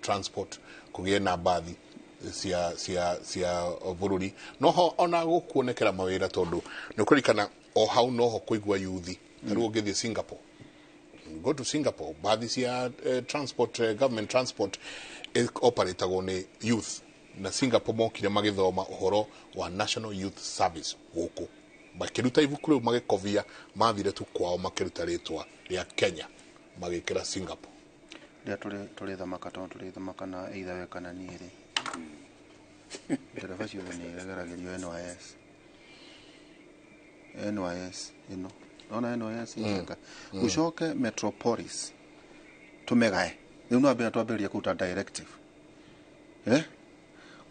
transport kugie na bathi cia bururi noho ona gukuonekera mawira tondu nukurikana o hau noho kuigwa yuthi riu ngithie Singapore, go to Singapore, bathi cia transport, government transport operatagwo ni youth, na Singapore mokire magithoma uhoro wa National Youth Service guku makiruta ibuku riu magikovia mathire tu kwao makiruta ritwa ria Kenya magikira Singapore ria tuli thamaka na either we kana niri ndereba ciothe ni igeragĩrio NYS ino nona NYS injeka ucoke Metropolis tumegae riu no ambia twambĩrĩrie kuruta directive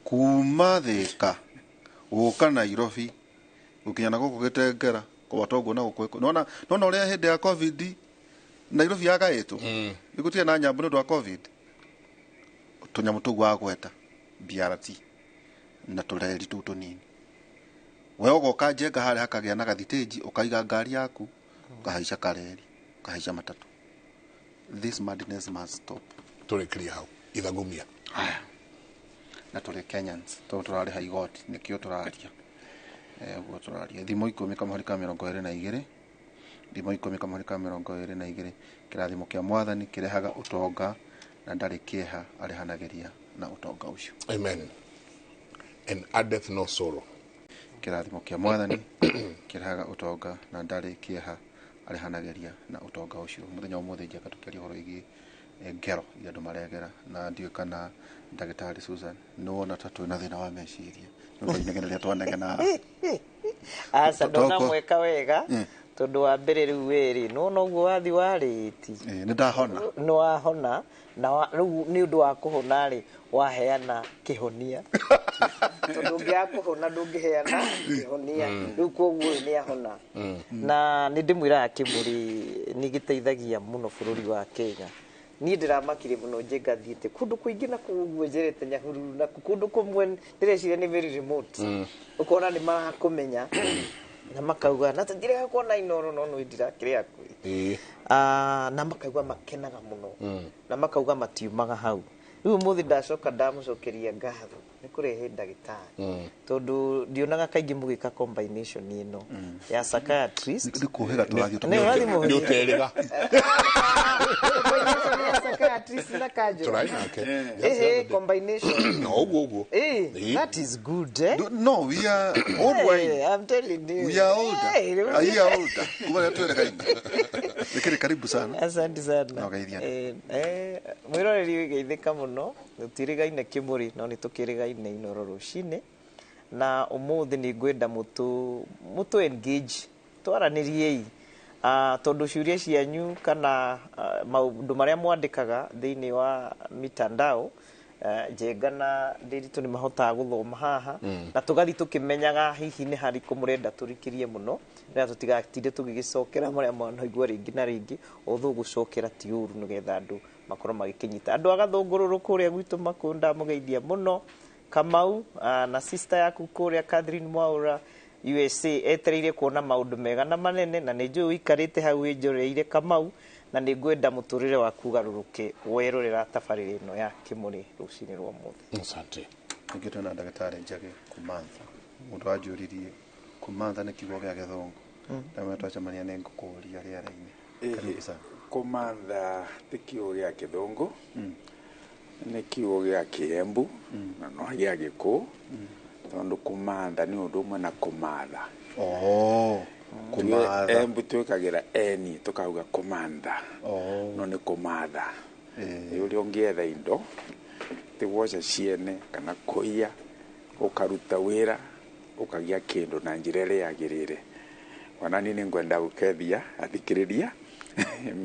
kuma Thika guka Nairobi ukinya na guku Gitengera kwatongo na guku nona uria hindi ya COVID Nairobi yagaitwo igutie na nyambu ndu wa COVID tunyamu tugu wa gweta BRT na tureri tu tunini we ugoka njenga hali hakagia na gathiteji ukaiga ngari yaku ukahaica kareri ukahaica matatu. This madness must stop. tuli clear hau ithagumia haya na tuli Kenyans turari ha igoti nikio turaria ugo turaria thimo 10 kama harika 22 thimo 10 kama harika 22 kirathimo kia mwathani kirehaga utonga na ndari kieha arihanageria na utonga ucio. Amen. And addeth no sorrow. Kirathimo kia mwathani kirehaga utonga na ndari kieha arihanageria na utonga ucio. Muthenya umuthe njaka tukiaria horo igi ngero ya andu maregera na ndiyo kana ndagitari Susan no na tatu na thina wa meciria no inegena twanegena asa ndona mweka wega tondu wa mbere riu wiri no guo wathi wariti ni ndahona no wahona na riu ni undu wa kuhona ri waheana kihonia tondu ngia kuhona ndungiheana kihonia riu koguo ni ahona na ni ndimwira Kimuri ni giteithagia muno bururi wa Kenya. Ni ndiramakire muno njengathiite kundu kuingi na kuguo njerete nyahuru na kundu kumwe ndireciria ni very remote ukona ni marakumenya na makauga na tutirega kuona inoro no ndirakire akuri na makauga makenaga muno na makauga matiumaga hau riu muthi ndacoka ndamucokeria ngatho ni kurehe ndagitari tondu ndionaga kaingi mugika combination ino ya psychiatrist ni kuhega turathio ni uterega psychiatrist na kajo combination no go that is good no we are old wine I'm telling you we are older older kuba tuerega nikiri karibu sana asante sana mwiroreri wigeithika muno tutirigaine Kimuri no nitukirigaine inoro rucine na umuthi ni ngwenda mutu engage twaranirie tondu ciuria cianyu kana maundu maria mwandikaga thiini wa mitandao njengana ndiritu ni mahotaga guthoma haha na tugathi tukimenyaga hihi ni hari kumurenda turikirie muno na tutigatinde tugigicokera maria mwana igwa ringi na ringi othu gucokera ti uru nigetha andu makorwo magikinyita andu agathungururu kuria gwitu makunda mugeithia muno Kamau na sister yaku kuria Catherine Mwaura USA etereire kuona maundu mega na manene na nijui wikarite hau injoreire Kamau na ni ngwenda muturire waku garuruke werorera tabarire ino ya Kimuri rucini rwa muthi. Asante. Ngito na ndagitari njage kumantha mundu ajuririe kumantha ni kigo gya githongo na mwatwacamania ne ngukuria riara-ini karibu sana. Kumantha ti kigo gya githongo ni kigo gya Kiembu na no gya Giku tondu kumantha ni undu umwe na kumatha kumatha Embu twikagira eni tukauga kumantha no ni kumatha uri ongietha indo tigwoca ciene kana kuia ukaruta wira ukagia kindu na njira ria yagirire wana nini ngwenda gukethia athikiriria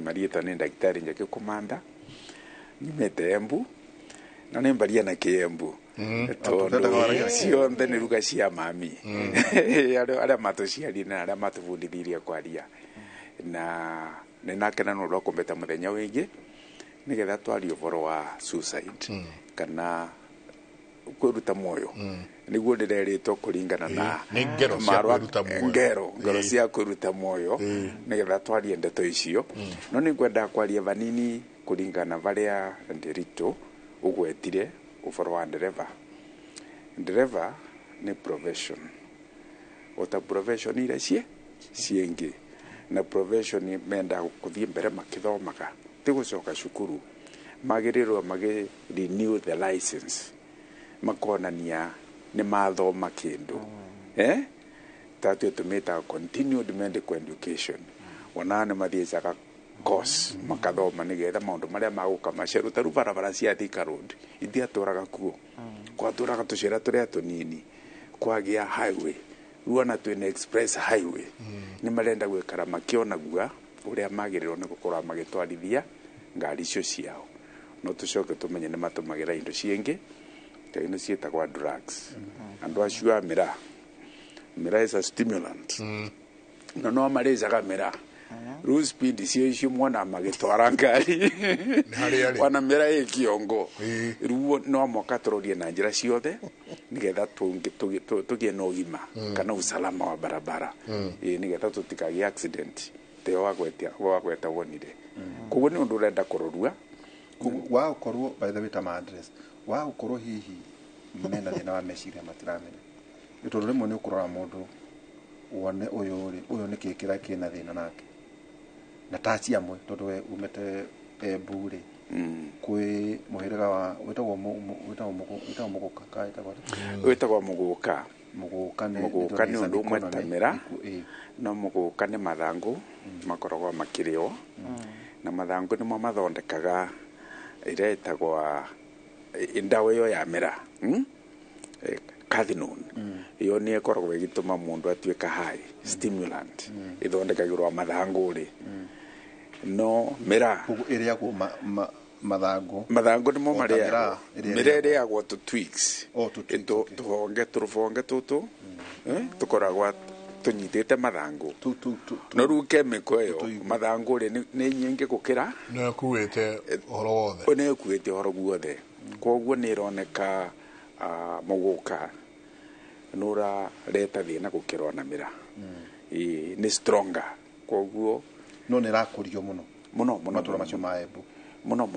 marieta ni daktari njake kumantha nimete Embu na nimbaria na Kiembu cionthe ni ruga cia mami aria matuciari na aria matubundithirie kwaria na ninakena no ro kumbeta muthenya wingi nigetha twari uvoro wa suicide kana kwĩruta muoyo niguo ndireritwo kuringana na ngero cia kwĩruta muoyo nigetha twarie ndeto icio no ningwenda kwaria vanini kuringana varia ndirito ugwetire uforo wa ndereva ni profession ota profession ira ciengi na profession menda kuthie mbere makithomaga tigucoka cukuru magirirwo renew the license makonania ni mathoma kindu tatu tumeta continued medical education wana ne mathiaga course makathoma nigetha maundu maria maguka maceru taru barabara cia Thika Road ithia turaga kuo kwa turaga tucira turia tunini kwagia highway ruona twina express highway ni marenda gwikara makiona gua uria magirirwo ni gukora magitwarithia ngari icio ciao no tucoke tumenye ni matumagira indo ciengi ino cietagwa drugs andu acio mira is a stimulant no marezaga mira rule speed cio mwana magitwara ngari wana mira ikiongo ruo no moka turorie na njira ciothe nigetha tugie no gima kana usalama wa barabara nigetha tutikagie accident te wagweta wonire kugo ni undu urenda kurorua wa ukorwo by the way tam address wa ukorwo hihi mena thina wa meciria matiramenya itondu rimwe ni ukurora mundu wone uyu ni kikira kina thina nake na tachi amwe tondu we umete bure kwi muhiraga wa wetagwo muguka ni undu umwe tamira no muguka ni mathangu makoragwo makirio na mathangu nimo mathondekaga iretagwa indawa iyo ya mira cathinone iyo ni ikoragwo igituma mundu atuika high stimulant ithondekagirwo mathangu ri no mira iria ku mathangu nimo maria mira iria gwa to twigs tuhonge tutu tukoragwa tunyitite mathangu no ru chemical yo mathangu ri ni nyingi gukira na kuwete horo wothe ne kuwete horo guothe koguo ni ironeka muguka nura reta thina gukirwa na mira ni stronger koguo no ni rakurio muno matura macio maembu muno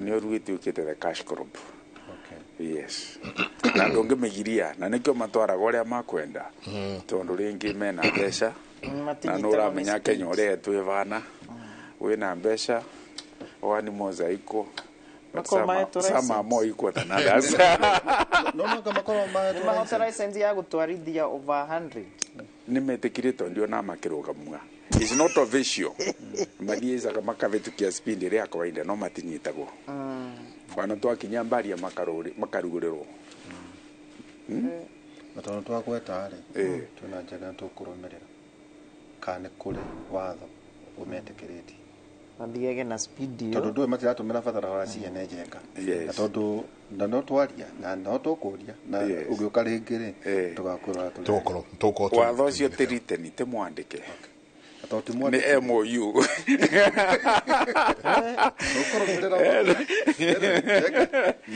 ni oruite ukite the cash crop yes na ndonge megiria na nikyo matwara goria makwenda tondu ringi mena mbeca na nura menya Kenya ore twivana wina mbeca wani mozaiko sama moi kwa tanada no kama kwa mahotera license ya gutwarithia over 100 nimetikirito ndio na makirugamwa is not a visual madieza kama kavetukia speed ile ya kawaida no matinyitagwo bana twakinya mbari ya makaruguriro matono twakweta ri tuna njaga tukurumirira kane kule watho umetikiriti mathiege na speed yo tondu ndwe matiratumira fatara wa ciene njenga na tondu no twaria na no tukuria na ugiuka ringiri tugakorwa tukorwo watho cio tiriteni te mwandike ni MOU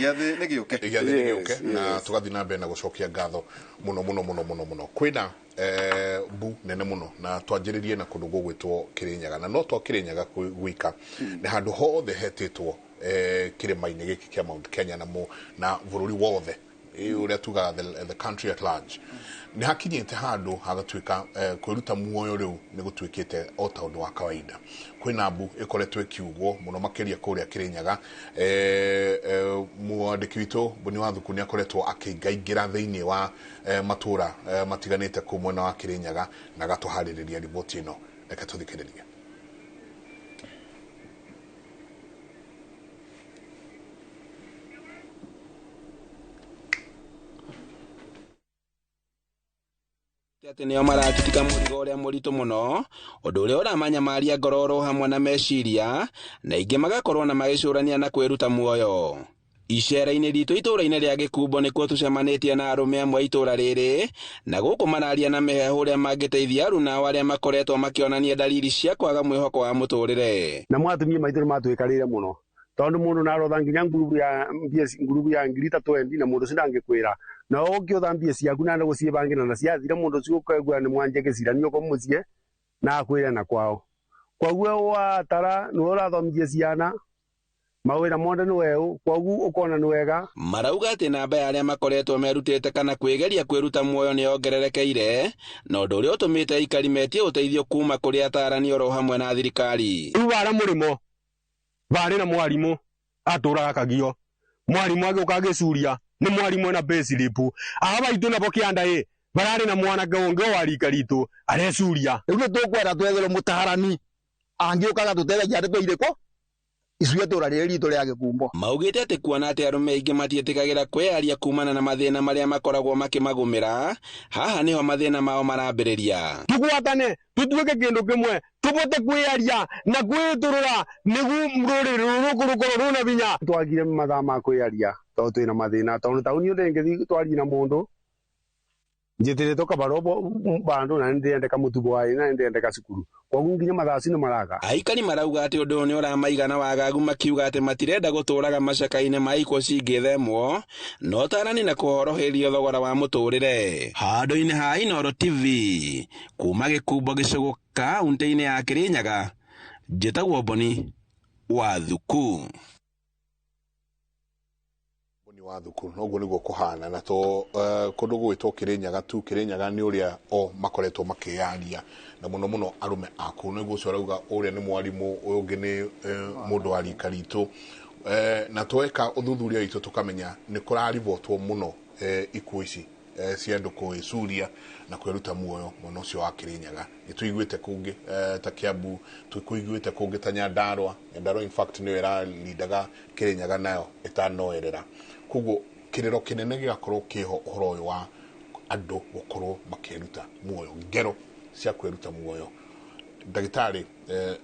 yathi nigiuke na tugathi na mbere na gucokia ngatho muno kwina bu nene muno na twanjiririe na kundu gugwitwo Kirinyaga na no twa Kirinyaga gwika ni handu hothe hetitwo kirima-ini giki kia Mount Kenya na bururi wothe uria tuga the country at large ni hakinyite handu hagatuika kwiruta muoyo riu ni gutwikite o ta undu wa kawaida kwina mbu ikoretwe kiugwo muno makiria kuria Kirinyaga muandiki witu Buni wa Thuku ni akoretwo akiingaingira thiini wa matura matiganite ku mwena wa Kirinyaga na gatuhaririria riboti ino reka tuthikiririe. ati nio maratutika murigo uria muritu muno undu uria uramanyamaria ngororo hamwe na meciria na ingi magakorwo na magicurania na kwiruta muoyo. Icera-ini ritu itura-ini ria Gikumbo nikuo tucemanitie na arume amwe itura riri na guku mararia na mihehu uria mangiteithia aruna aria makoretwo makionania dalili cia kwaga mwihoko wa muturire na mwatumia maitu matwikarire muno tondu mundu narotha nginya ngurubu ya 320 na mundu cindangikwira na ukiotha mbia ciaku na gucibangira na ciathire mundu ciukagwa ni mwanje giciranio ko mucie na akwire na kwao kwaguo watara ni urathomithie ciana mawĩra mothe nĩ weũ koguo ũkona nĩ wega. Marauga atĩ namba ya arĩa makoretwo merutĩte kana kwĩgeria kwĩruta muoyo nĩ yongererekeire, na ũndũ ũrĩa ũtũmĩte aikari metie ũteithio kuma kũrĩ atarani oro hamwe na thirikari. Rĩu bara mũrĩmo barĩ na mwarimũ atũraga Kagio, mwarimũ agĩũka agĩcuria nĩ mwarimũ na payslip aba baitũ nabo kĩanda bararĩ na mwanake ũngĩ wa rika ritũ arecuria. Rĩu nĩ tũkwenda twetherwo mũtaarani angĩũkaga tũteithagia andũ irĩkũ icue tũra rĩrĩ ritũ rĩa Gĩkumbo. Maugĩte atĩ kuona atĩ arũme aingĩ matiĩtĩkagĩra kwĩyaria kumana na mathĩna marĩa makoragwo makĩmagũmĩra, haha nĩho mathĩna mao marambĩrĩria. Tũgwatane tũtuĩke kĩndũ kĩmwe tũbote kwĩyaria na kwĩtũrũra nĩguo rũrĩrĩ rũrũ rũkorwo rũna binya. Twagire mathaa ma kwĩyaria tondũ twĩna mathĩna, tondũ taũni ndĩngĩthiĩ twarie na mũndũ njĩtĩrĩtwo kabarobo bandu na ndĩendeka mũtugo waĩ na ndĩendeka cukuru, koguo nginya mathaci nĩ maraga. Aikari marauga atĩ ũndũ nĩ ũramaigana wagagu, makiuga atĩ matirenda gũtũraga macaka-inĩ ma iko cingĩthemwo, no tarani na kũhoroherio thogora wa mũtũrĩre. Handũ-inĩ ha Inooro TV kuma Gĩkumbo gĩcũgũ kaunti-inĩ ya Kĩrĩnyaga, njĩtagwo Boni wa Thuku. Wa thukuru noguo niguo kuhana na to kundu gwitwo Kĩrĩnyaga tu. Kĩrĩnyaga nĩ ũrĩa makoretwo makĩyaria na mũno mũno arume aku niguo ũcio arauga ũrĩa nĩ mwarimũ, ũyũ ũngĩ nĩ mũndũ wa rika ritũ, na tweka ũthuthuria witũ tukamenya nĩ kũraribotwo mũno ikuũ ici cia andũ kwĩcuria na kwĩruta muoyo mũno ũcio wa Kĩrĩnyaga. Nĩtũiguĩte kũngĩ ta Kiambu, tũiguĩte kũngĩ ta Nyandarua in fact nĩyo ĩralindaga Kĩrĩnyaga nayo ĩtanoerera. Koguo kĩrĩro kĩnene gĩgakorwo kĩho ũhoro ũyũ wa andũ gũkorwo makĩruta muoyo, ngero cia kwĩruta muoyo. Ndagĩtarĩ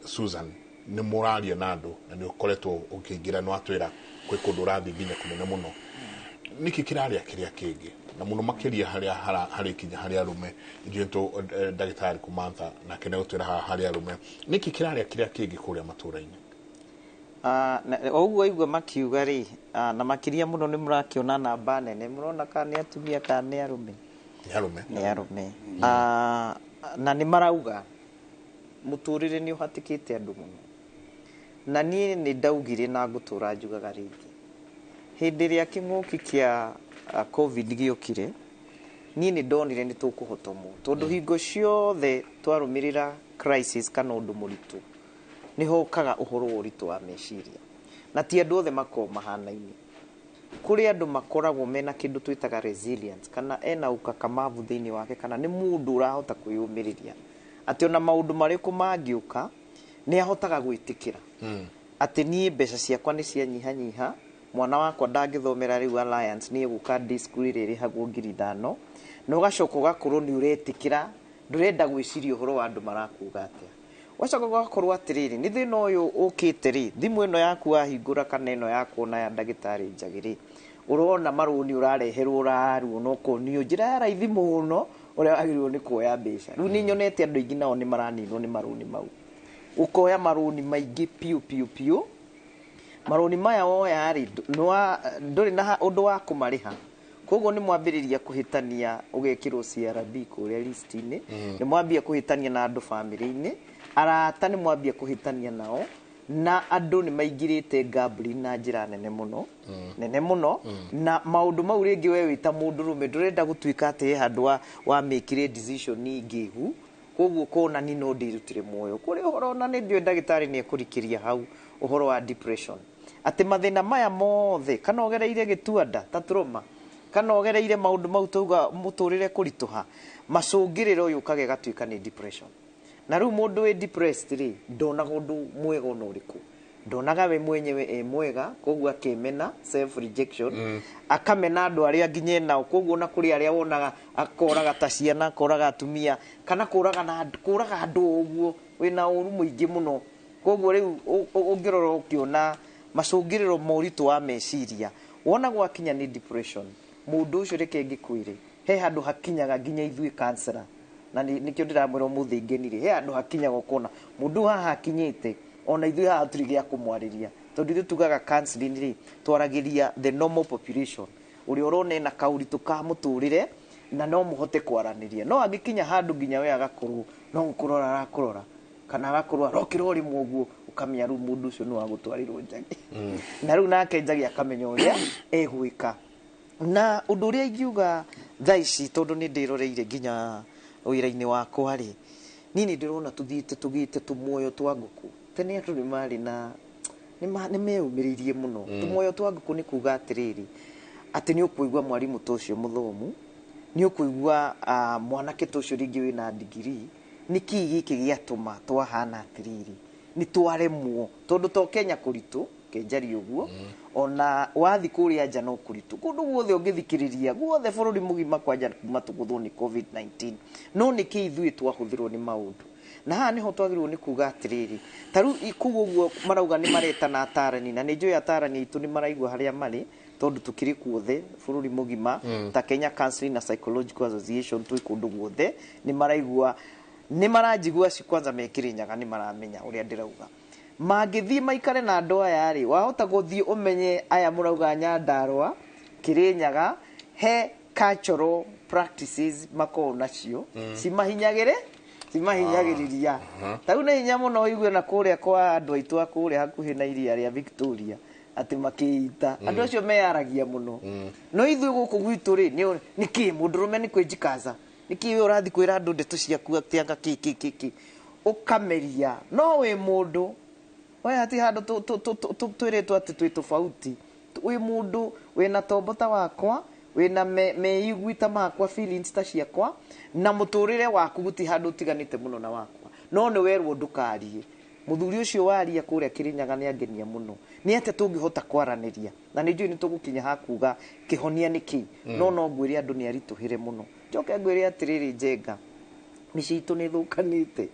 Susan, nĩ mũraria na andũ na nĩ ũkoretwo ũkĩingĩra nĩ watwĩra kwĩ kũndũ ũrathiĩ nginya kũnene mũno. Nĩkĩ kĩrarĩa kĩrĩa kĩngĩ na mũno makĩria harĩ kinya harĩ arũme, ithuĩ ndagĩtarĩ Kumantha na kene gũtwĩra harĩ arũme, nĩkĩ kĩrarĩa kĩrĩa kĩngĩ kũrĩa matũra-inĩ? Oguo aigua makiuga rĩ, na makiria mũno nĩ mũrakĩona namba nene, mũrona kana nĩ atumia kana nĩ arũme? Nĩ arũme. Na nĩ marauga mũtũrĩre nĩ ũhatĩkĩte andũ mũno, na niĩ nĩ ndaugire na ngũtũra njugaga rĩngĩ, hĩndĩ ĩrĩa kĩng'ũki kĩa COVID gĩokire, niĩ nĩ ndonire nĩ tũkũhotomwo, tondũ hingo ciothe twarũmĩrĩra crisis kana ũndũ mũritũ nĩ hokaga ũhoro wa ũritũ wa meciria, na ti andũ othe makoragwo mahanaine. Kũrĩ andũ makoragwo mena kĩndũ twĩtaga resilience, kana ena ukakamavu thĩinĩ wake, kana nĩ mũndũ ũrahota kwĩyũmĩrĩria atĩ ona maũndũ marĩkũ mangĩũka nĩ ahotaga gwĩtĩkĩra atĩ niĩ mbeca ciakwa nĩ cianyihanyiha, mwana wakwa ndangĩthomera rĩu Alliance niĩ gũka day school ĩrĩa ĩrĩhagwo 5,000, na ũgacoka ũgakorwo nĩ ũretĩkĩra, ndũrenda gwĩciria ũhoro wa andũ marakuga atĩa. Wacoka ũgakorwo atĩrĩrĩ, nĩ thĩna ũyũ ũkĩte rĩ, thimũ ĩno yaku wahingũra kana ĩno yakuona ya ndagĩtarĩ Njagĩrĩ, ũrona marũni ũrareherwo ũraruo na ũkonio njĩra ya raithi mũno ũrĩa wagĩrĩirwo nĩ kuoya mbeca. Rĩu nĩ nyonete andũ aingĩ nao nĩ maraninwo nĩ marũni mau, ũkoya marũni maingĩ piũ. Marũni maya woya rĩ, ndũrĩ na ũndũ wa kũmarĩha, koguo nĩ mwambĩrĩria kũhĩtania, ũgekĩrwo CRB kũrĩa list-inĩ, nĩ mwambia kũhĩtania na andũ family-inĩ, arata nĩ mwambia kũhĩtania nao, na andũ nĩ maingĩrĩte gambling na njĩra nene mũno, na maũndũ mau rĩngĩ we wĩta mũndũ rũme ndũrenda gũtuĩka atĩ handũ wa make decision ngĩhu, koguo kona ni no ndĩrutire muoyo. Kũrĩ ũhoro na nĩ ndiũ ndagĩtarĩ nĩ ekũrikĩria hau ũhoro wa depression, atĩ mathĩna maya mothe kana ũgereire gĩtuanda ta trauma, kana ũgereire maũndũ mau tauga mũtũrĩre kũritũha, macũngĩrĩro yũkaga ĩgatuĩka nĩ depression. Na rĩu mũndũ wĩ depressed rĩ, ndonaga ũndũ mwega ona ũrĩkũ, ndonaga we mwenyewe mwega, koguo akemena, self rejection, akamena andũ arĩa nginya nao, koguo na kũrĩ arĩa wonaga akoraga ta ciana, akoraga atumia, kana kũraga andũ ũguo wĩna ũru mũingĩ mũno. Koguo rĩu ũngĩrora ũkĩona macũngĩrĩro moritũ wa meciria, wona gwakinya nĩ depression, mũndũ ũcio reke ngĩkwĩre, he handũ hakinyaga nginya ithuĩ counselor, na nĩkĩo ndĩramwĩra mũthĩ ngenire, he handũ hakinyaga ũkona mũndũ haha hakinyĩte, ona ithuĩ haha tũrĩ gĩa kũmwarĩria, tondũ ithuĩ tugaga counseling rĩ, twaragĩria the normal population, ũrĩa ũrona ena kauritũ ka mũtũrĩre na no mũhote kwaranĩria. No angĩkinya handũ nginya we agakorwo no kũrora arakũrora, kana agakorwo arokĩra ũrĩmwe ũguo ukamenya rĩu mũndũ ũcio nĩ wa gũtwarirwo njagi na rĩu nake njagi akamenya ũrĩa egwĩka. Na ũndũ ũrĩa ingiuga thaa ici tondũ nĩ ndĩroreire nginya wĩra-inĩ wakwa rĩ, niĩ nĩ ndĩrona tũgĩte tũmuoyo twa ngũkũ. Tene andũ nĩ marĩ na nĩ meyũmĩrĩirie mũno. Tũmuoyo twa ngũkũ nĩ kuuga atĩrĩrĩ, atĩ nĩ ũkũigua mwarimũ ta ũcio mũthomu, nĩ ũkũigua mwanake ta ũcio rĩngĩ wĩna ndigirii, nĩ kĩĩ gĩkĩ gĩatũma twahana atĩrĩrĩ, nĩ twaremwo tondũ to Kenya kũritũ kenjari ũguo, ona wathi kũrĩa nja no kũritũ kũndũ guothe ũngĩthikĩrĩria guothe bũrũri mũgima kwanja kuma tũgũthwo nĩ COVID-19, no nĩ kĩĩ ithuĩ twahũthĩrwo nĩ maũndũ. Na haha nĩho twagĩrĩirwo nĩ kuga atĩrĩrĩ, ta rĩu kũu ũguo marauga nĩ maretana atarani, na nĩ njũĩ atarani aitũ nĩ maraigua harĩa marĩ tondũ tũkĩrĩ kuothe bũrũri mũgima ta Kenya Counseling na Psychological Association twĩ kũndũ guothe nĩ maraigua, nĩ maranjigua ci kwanza me Kĩrĩnyaga nĩ maramenya ũrĩa ndĩrauga. Mangĩthiĩ maikare na andũ aya rĩ, wahota gũthiĩ ũmenye aya mũrauga Nyandarũa Kĩrĩnyaga he cultural practices makoragwo nacio cimahinyagĩrĩria. Ta rĩu nĩ hinya mũno ũigue na kũrĩa kwa andũ aitũ a kũrĩa hakuhĩ na iria rĩa Victoria atĩ makĩita andũ acio meyaragia mũno. No ithuĩ gũkũ gwitũ rĩ, nĩ kĩĩ mũndũrũme nĩ kwĩnjikaza, nĩ kĩĩ ũrathiĩ kwĩra andũ ndeto ciaku atĩanga kĩ ũkameria. No wĩ mũndũ we ati handũ twĩrĩtwo atĩ twĩ tofauti, wĩ mũndũ wĩna tombo ta wakwa, wĩna meigwi ta makwa, feelings ta ciakwa, na mũtũrĩre waku gũti handũ ũtiganĩte mũno na wakwa, no nĩ werwo ndũkarie. Mũthuri ũcio waria kũrĩa Kĩrĩnyaga nĩ angenia mũno, nĩ atĩ tũngĩhota kwaranĩria, na nĩ njũĩ nĩ tũgũkinya hakuga kĩhonia nĩ kĩĩ, no ngwĩre andũ nĩ aritũhĩre mũno. Njoke ngwĩre atĩrĩrĩ Njenga, mĩciĩ itũ nĩ thũkanĩte,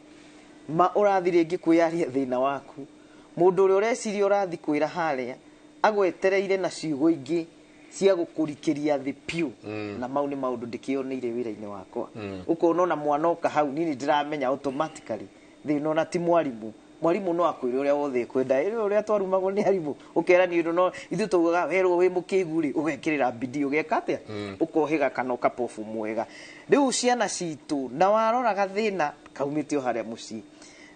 ũrathi rĩngĩ kwĩyaria thĩna waku, mũndũ ũrĩa ũreciria ũrathi kwĩra harĩa agwetereire na ciugo ingĩ cia gũkũrikĩria thĩ piũ, na mau nĩ maũndũ ndĩkĩoneire wĩra-inĩ wakwa. Ũkona ona mwana oka hau niĩ ndĩramenya automatically thĩna ona ti mwarimũ no akwĩre ũrĩa wothe kwenda ũrĩa twarumagwo nĩ arimũ ũkera nĩ ũndũ no ithuĩ tũgaga werwo wĩ mũkĩgu rĩ ũgekĩrĩra bidii ũgeka atĩa ũkohĩga kana ũkapofu mwega. Rĩu ciana citũ na warora gathĩna kaumĩte o harĩa mũciĩ,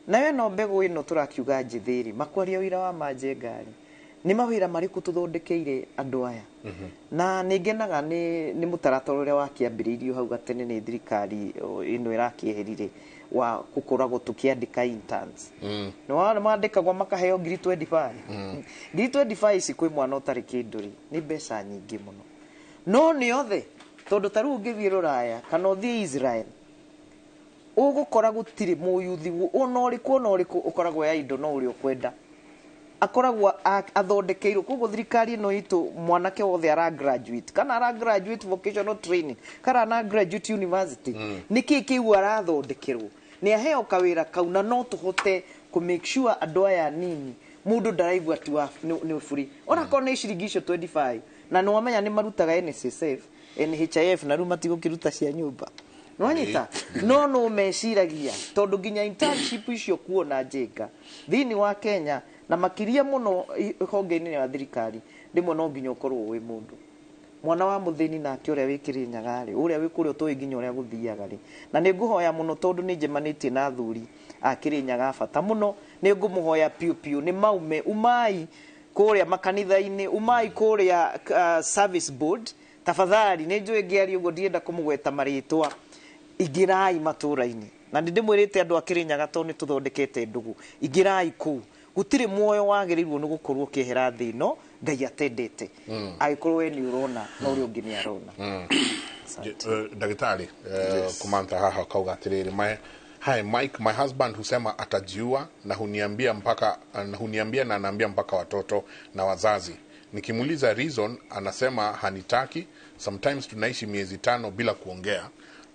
nawe no mbegũ ĩno tũrakiuga njĩthĩ rĩ, makwaria wĩra wa Manjenga rĩ, nĩ mawĩra marĩkũ tũthondekeire andũ aya. Na nĩ ngenaga nĩ mũtaratara ũrĩa wakĩambĩrĩirio hau gatene nĩ thirikari ĩno ĩrakĩeherire wa gũkoragwo tũkĩandĩka interns. Nĩ mandĩkagwo makaheo ngiri 25. Ngiri 25 ici kwĩ mwana ũtarĩ kĩndũ rĩ, nĩ mbeca nyingĩ mũno. No nĩ othe tondũ ta rĩu ũngĩthiĩ Rũraya kana ũthiĩ Israel, ũgũkora gũtirĩ mũyuthi ona ũrĩkũ ũkoragwo ya indo no ũrĩa ũkwenda akoragwo athondekeirwo. Koguo thirikari ĩno itũ mwanake wothe ara graduate kana ara graduate vocational training kana ara graduate university, nĩkĩĩ kĩu arathondekerwo, nĩ aheo kawĩra kau, na no tũhote ku make sure andũ aya nini mũndũ ndaraigua tu nĩ free ona korwo nĩ ciringi icio 25, na nĩ wamenya nĩ marutaga NSSF NHIF na rĩu matigũkĩruta cia nyũmba nwanyita no meciragia tondũ nginya internship icio kuona Njenga thĩinĩ wa Kenya na makiria mũno honge-inĩ ya thirikari rĩmwe no nginya ũkorwo wĩ mũndũ mwana wa mũthĩni nake ũrĩa wĩ Kĩrĩnyaga rĩ, ũrĩa wĩ kũrĩa ũtoĩ nginya ũrĩa gũthiaga rĩ. Na nĩ ngũhoya mũno tondũ nĩ njemanĩtie na athuri a Kĩrĩnyaga bata mũno, nĩ ngũmũhoya piũ nĩ maume umai kũrĩa makanitha-inĩ, umai kũrĩa service board tafadhali. Nĩ njũĩ ngĩaria ũguo ndienda kũmũgweta marĩtwa, ingĩrai matũra-inĩ, na ndĩmwĩrĩte andũ a Kĩrĩnyaga tondũ nĩ tũthondekete ndũgũ, ingĩrai kũu. Gũtirĩ muoyo wagĩrĩirwo nĩ gũkorwo ũkĩehera thĩ ino Ngai atendete agĩkorwo we nĩ ũrona na ũrĩa ũngĩ nĩ arona. Ndagĩtarĩ kumanta haha kauga atĩrĩrĩ, hi Mike, my husband husema atajiua na huniambia na anaambia mpaka watoto na wazazi. Nikimuuliza reason anasema hanitaki. Sometimes tunaishi miezi 5 bila kuongea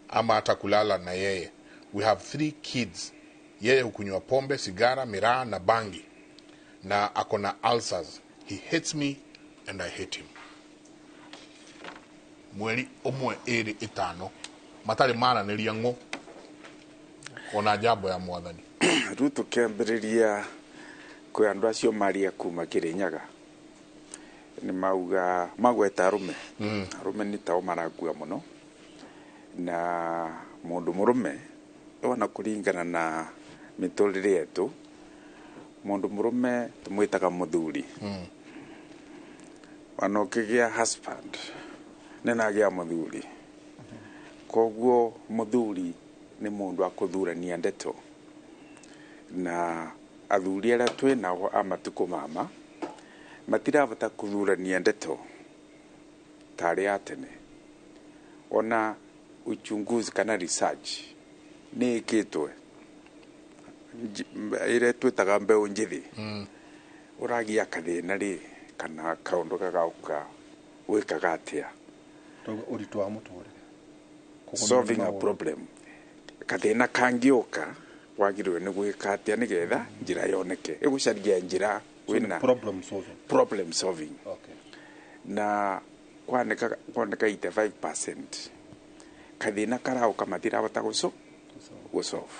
ama hata kulala na yeye. We have 3 kids. Yeye hukunywa pombe, sigara, miraa na bangi, na akona ulcers. He hates me and I hate him. Mweri omwe 2-5 matari maranĩria ng'ũ ona jambo ya mwathani. Rĩu tũkĩambĩrĩria kwĩ andũ acio maria kuma Kĩrĩnyaga nĩ mauga magweta arũme. Arũme nĩ tao maragua mũno, na mũndũ mũrũme ona kũringana na mĩtũrĩre yetu mundu murume tumwitaga muthuri wana ukigia husband nenagia muthuri koguo muthuri ni mundu akuthurania ndeto na athuri aria twinao amatuko mama matiravota kuthurania ndeto tari ya tene ona uchunguzi kana research ni ikitwe ire twitaga mbeu njithi uragia kathina ri kana kaundu gagauka wikaga atia uritu wa muturire solving a problem kathina kangiuka wagirwe ni gwika atia nigetha njira yoneke igucaria njira wina problem solving okay na kwaneka 85% kathina karauka matiravota gusolve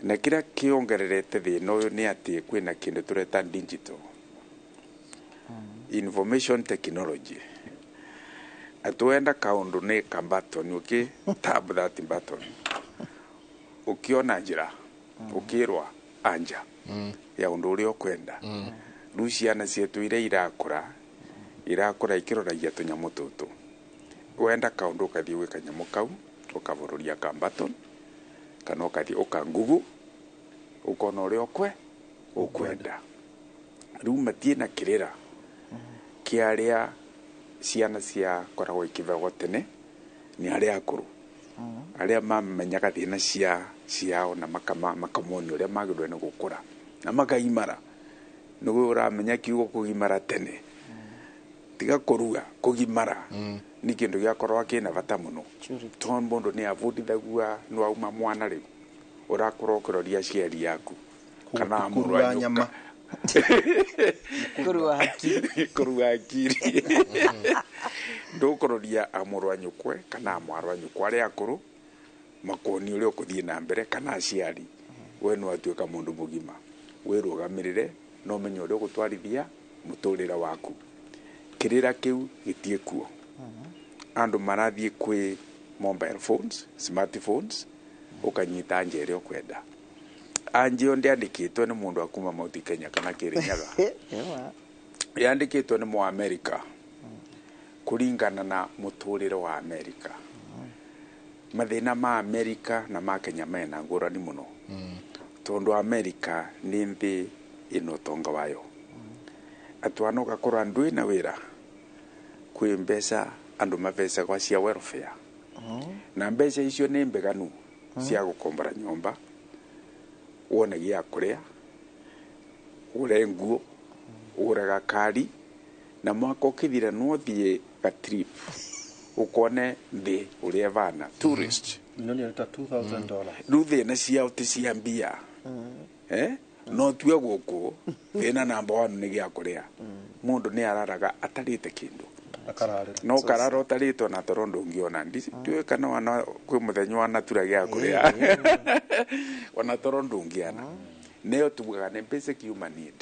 na kira kiongererete thina uyu ni ati kwina kindu tureta digital information technology atuenda kaundu ni button uki tab that button ukiona njira ukirwa anja ya undu uri ukwenda ruciana cietu ire irakura ikiroragia tunyamu tutu wenda kaundu ukathii gwika nyamu kau ukavururia button kana ukathii ukangugu ukona uri ukwenda riu matie na kirira kiaria ciana cia koragwo ikivegwo tene ni aria akuru aria mamenyaga thina ciao na makamoni uria magirwe ni gukura na makaimara nugu uramenya kiugo kugimara tene tiga kuruga kugimara ni kindu giakorwa kina bata muno ton mundu ni avudithagua no auma mwana riu urakorwa ukiroria ciari yaku kana murwa nyama kurua akiri ndukororia amurwa nyukwe kana amwarwa nyukwe aria akuru makoni uri ukuthie na mbere kana aciari we no atuika mundu mugima wirugamirire no menyo uri gutwarithia muturira waku kirira kiu gitie kuo andu marathie kwi mobile phones smartphones ukanyita njere ukwenda anjio ndiandikitwe ni mundu akuma Mount Kenya kana Kirinyaga yandikitwe ni mu America kuringana na muturire wa America mathina ma America na ma Kenya mena ngurani muno tondu America ni nthi ino tonga wayo atwana gakora ndui na wira kwi mbeca andu mavesa kwa cia welfare na mbeca icio ni mbeganu cia gukombora nyomba wone gia kuria ure nguo ure kari na mwako kithira no thie ga trip ukone ndi uri vana tourist noni aleta $2000 ruthe na cia utisia mbia no tuwe guku ina namba 1 ni gia kuria mundu ni araraga atarite kindu no kararo tarito na torondo ngiona ndisi tuwe kana wana kwi muthenyo wana turagia kuria wana torondo ngiana neo tubuga ne basic human need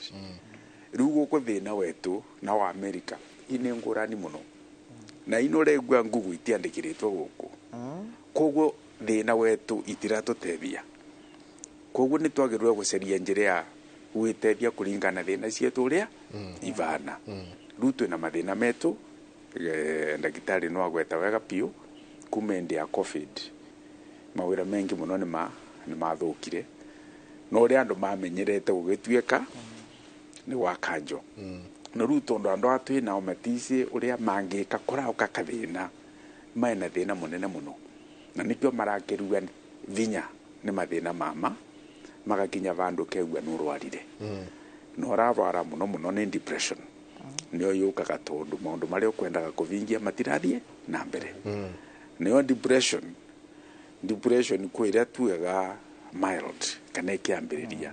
rugo ko thina wetu na wa America ine ngurani muno na inore gwa ngugu itiandikiritwo guku koguo thina wetu itiratutethia koguo ni twagirwe guceria njira ya gwitethia kuringana thina cietu uria ivana rutu na mathina metu ndagitari no agweta wega piu kumende ya covid mawira mengi muno ni mathukire no uri andu mamenyerete gugituika ni wakanjo no ruto ndo ando atu na ometisi uria mangika kurauka kathina maina thina munene muno na nikyo marakeruga vinya ni mathina mama magakinya vandu kegwa nurwarire no ravara muno ni depression nio yukaga tondu maundu maria ukwendaga kuvingia matirathie na mbere nio depression kwira tuega mild kana ikiambiriria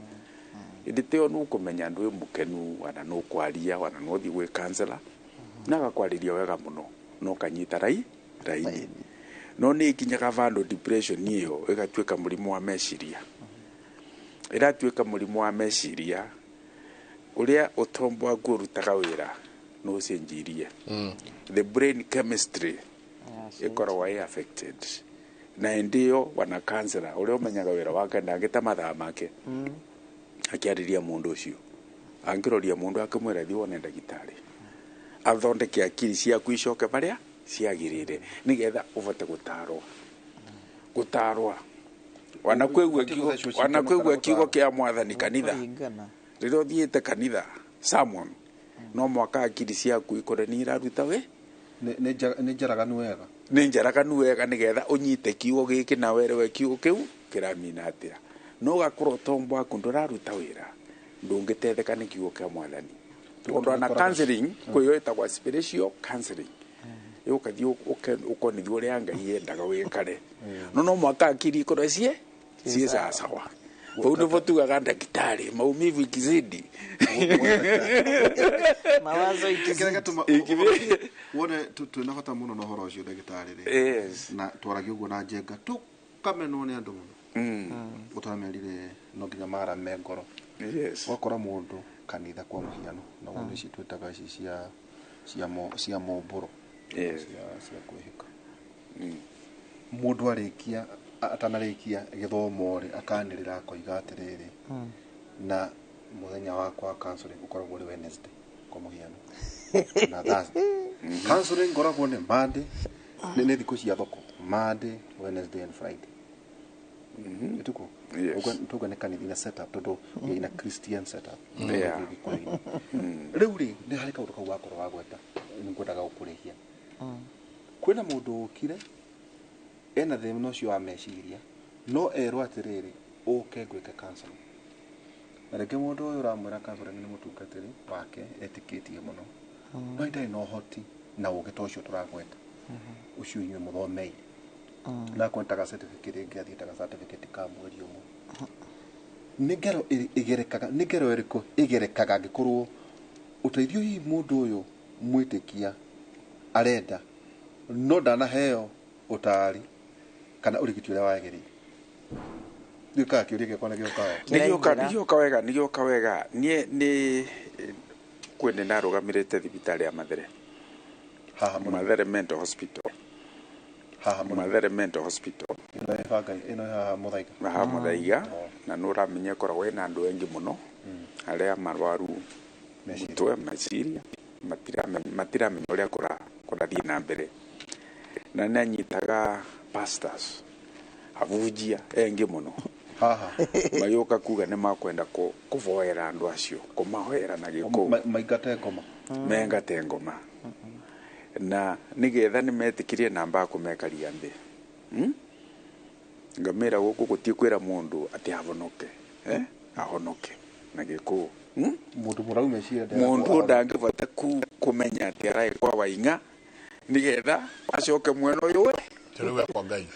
iditeo nu kumenya ndu mukenu wana no kwaria wana no thi gwe counselor na gakwariria wega muno no kanyita raini no ni kinyaga vandu depression niyo igatuika murimu wa meciria iratuika murimu wa meciria uria utombwa gurutaga wira no senjirie the brain chemistry ikoragwo affected na ndio wana counselor uria umenyaga wira wake ndangita mathaa make akiariria mundu ucio angiroria mundu akimwira thi wone ndagitari athondeke akiri ciaku icoke baria ciagirire nigetha uvote gutarwa wanakwigua kiugo kia mwathani kanitha riria uthiite kanitha sermon no mwaka akiri ciaku ikore ni iraruta we nĩ njaraganu wega nĩ njaraganu wega nigetha unyite kiugo giki na werewe kiugo kiu kiramina atia no gakorwo tombo aku nduraruta wira ndungitetheka ni kiugo kia mwathani tondu ana counseling kuyo itagwa spiritual counseling ukathi ukonithio uria Ngai yendaga wikare no mwaka akiri ikore cie sawa vau nĩvo tugaga ndagitari maumivu ikizidi mawazo wone twĩna bata mũno na ũhoro ũcio ndagĩtarĩ na twaragia ũguo na njenga tũkamenwo nĩ andũ mũno ũtaramerire no nginya marame ngoro wakora mũndũ kanitha kwa mũhiano na wone ici twĩtaga ici cia mũmbũro cia kwĩhĩka mũndũ arĩkia atanarĩkia gĩthomo rĩ akanĩrĩra akoiga atĩrĩrĩ na mũthenya wakwa wa counseling ũkoragwo ũrĩ Wednesday kwa mũhiano na Thursday counseling ngoragwo nĩ Monday nĩ thikũ cia thoko Monday Wednesday and Friday ituko tuko nĩ kanitha setup tondũ ina Christian setup rĩu rĩ nĩ harĩ kaũndũ kau wakorwo wagweta nĩngwendaga gũkũrĩhia kwĩna mũndũ ũkire ena thĩna ũcio wa meciria no erwo atĩrĩrĩ ũke ngwĩke counseling na rĩngĩ mũndũ ũyũ ũramwĩra counseling nĩ mũtungatĩri wake etĩkĩtie mũno no ndarĩ na ũhoti na ũgĩ ta ũcio tũragweta ũcio inyuĩ mũthomeire na kwentaga certificate ĩngĩ athiĩtaga certificate ka mweri ũmwe nĩ ngero ĩgerekaga nĩ ngero ĩrĩkũ ĩgerekaga angĩkorwo ũteithio hihi mũndũ ũyũ mwĩtĩkia arenda no ndanaheo ũtaari kana urigiti uria wagĩrĩire ndika kiuria gĩakwa nĩgĩoka wega ni kwene narugamirite thibitarĩ ya Mathere Mathere Mental Hospital Mathere Mental Hospital ino ya Muthaiga na nuramenya koragwo ina andu engi muno aria marwaru mutwe meciria matiramenya uria kũrathiĩ na mbere na nanyitaga pastors avujia engi muno mayoka kuga nĩ makwenda kuvoera andu acio kumahoera na giko mengate ngoma na nigetha nĩ metikirie namba kumekaria mbe ngamera guku gutie kwira mundu ati ahonoke ahonoke na giko mundu murauma cia mundu ndangivota kumenya ati arai kwa wainga nigetha acoke mwena uyu we turiwe kwa Ngai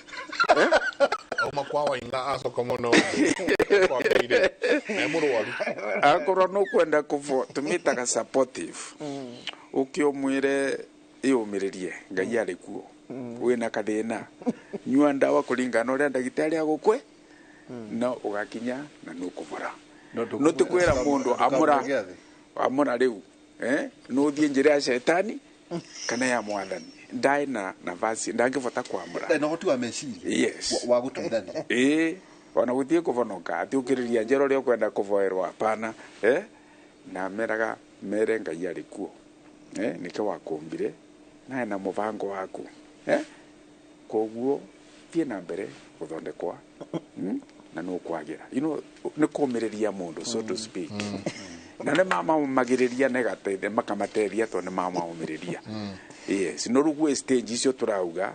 auma kwa wainga acoka muno kwa Ngai na mũrwaru akorwo no kwenda kuvo tumitaga supportive ukiomwire iumiririe Ngai ari kuo wina kathina nyua ndawa kuringana uria ndagitari agukwe no ugakinya na nukuvora no tukwira mundu amura riu no thie njira ya shetani kana ya mwathani ndai na nafasi ndangivota kwamura na hotu wa meciria wa gutuithania wana guthie kuvonoka atiukiriria njero rio kwenda kuvoerwa hapana na meraga mere Ngai ari kuo nike wakumbire na ena muvango waku koguo thie na mbere guthondekwa na no kwagira ni kumiriria mundu so to speak na nĩ mamamagĩrĩria negateithia makamateithia to nĩ mamamagĩrĩria yes no rugwe stage icio turauga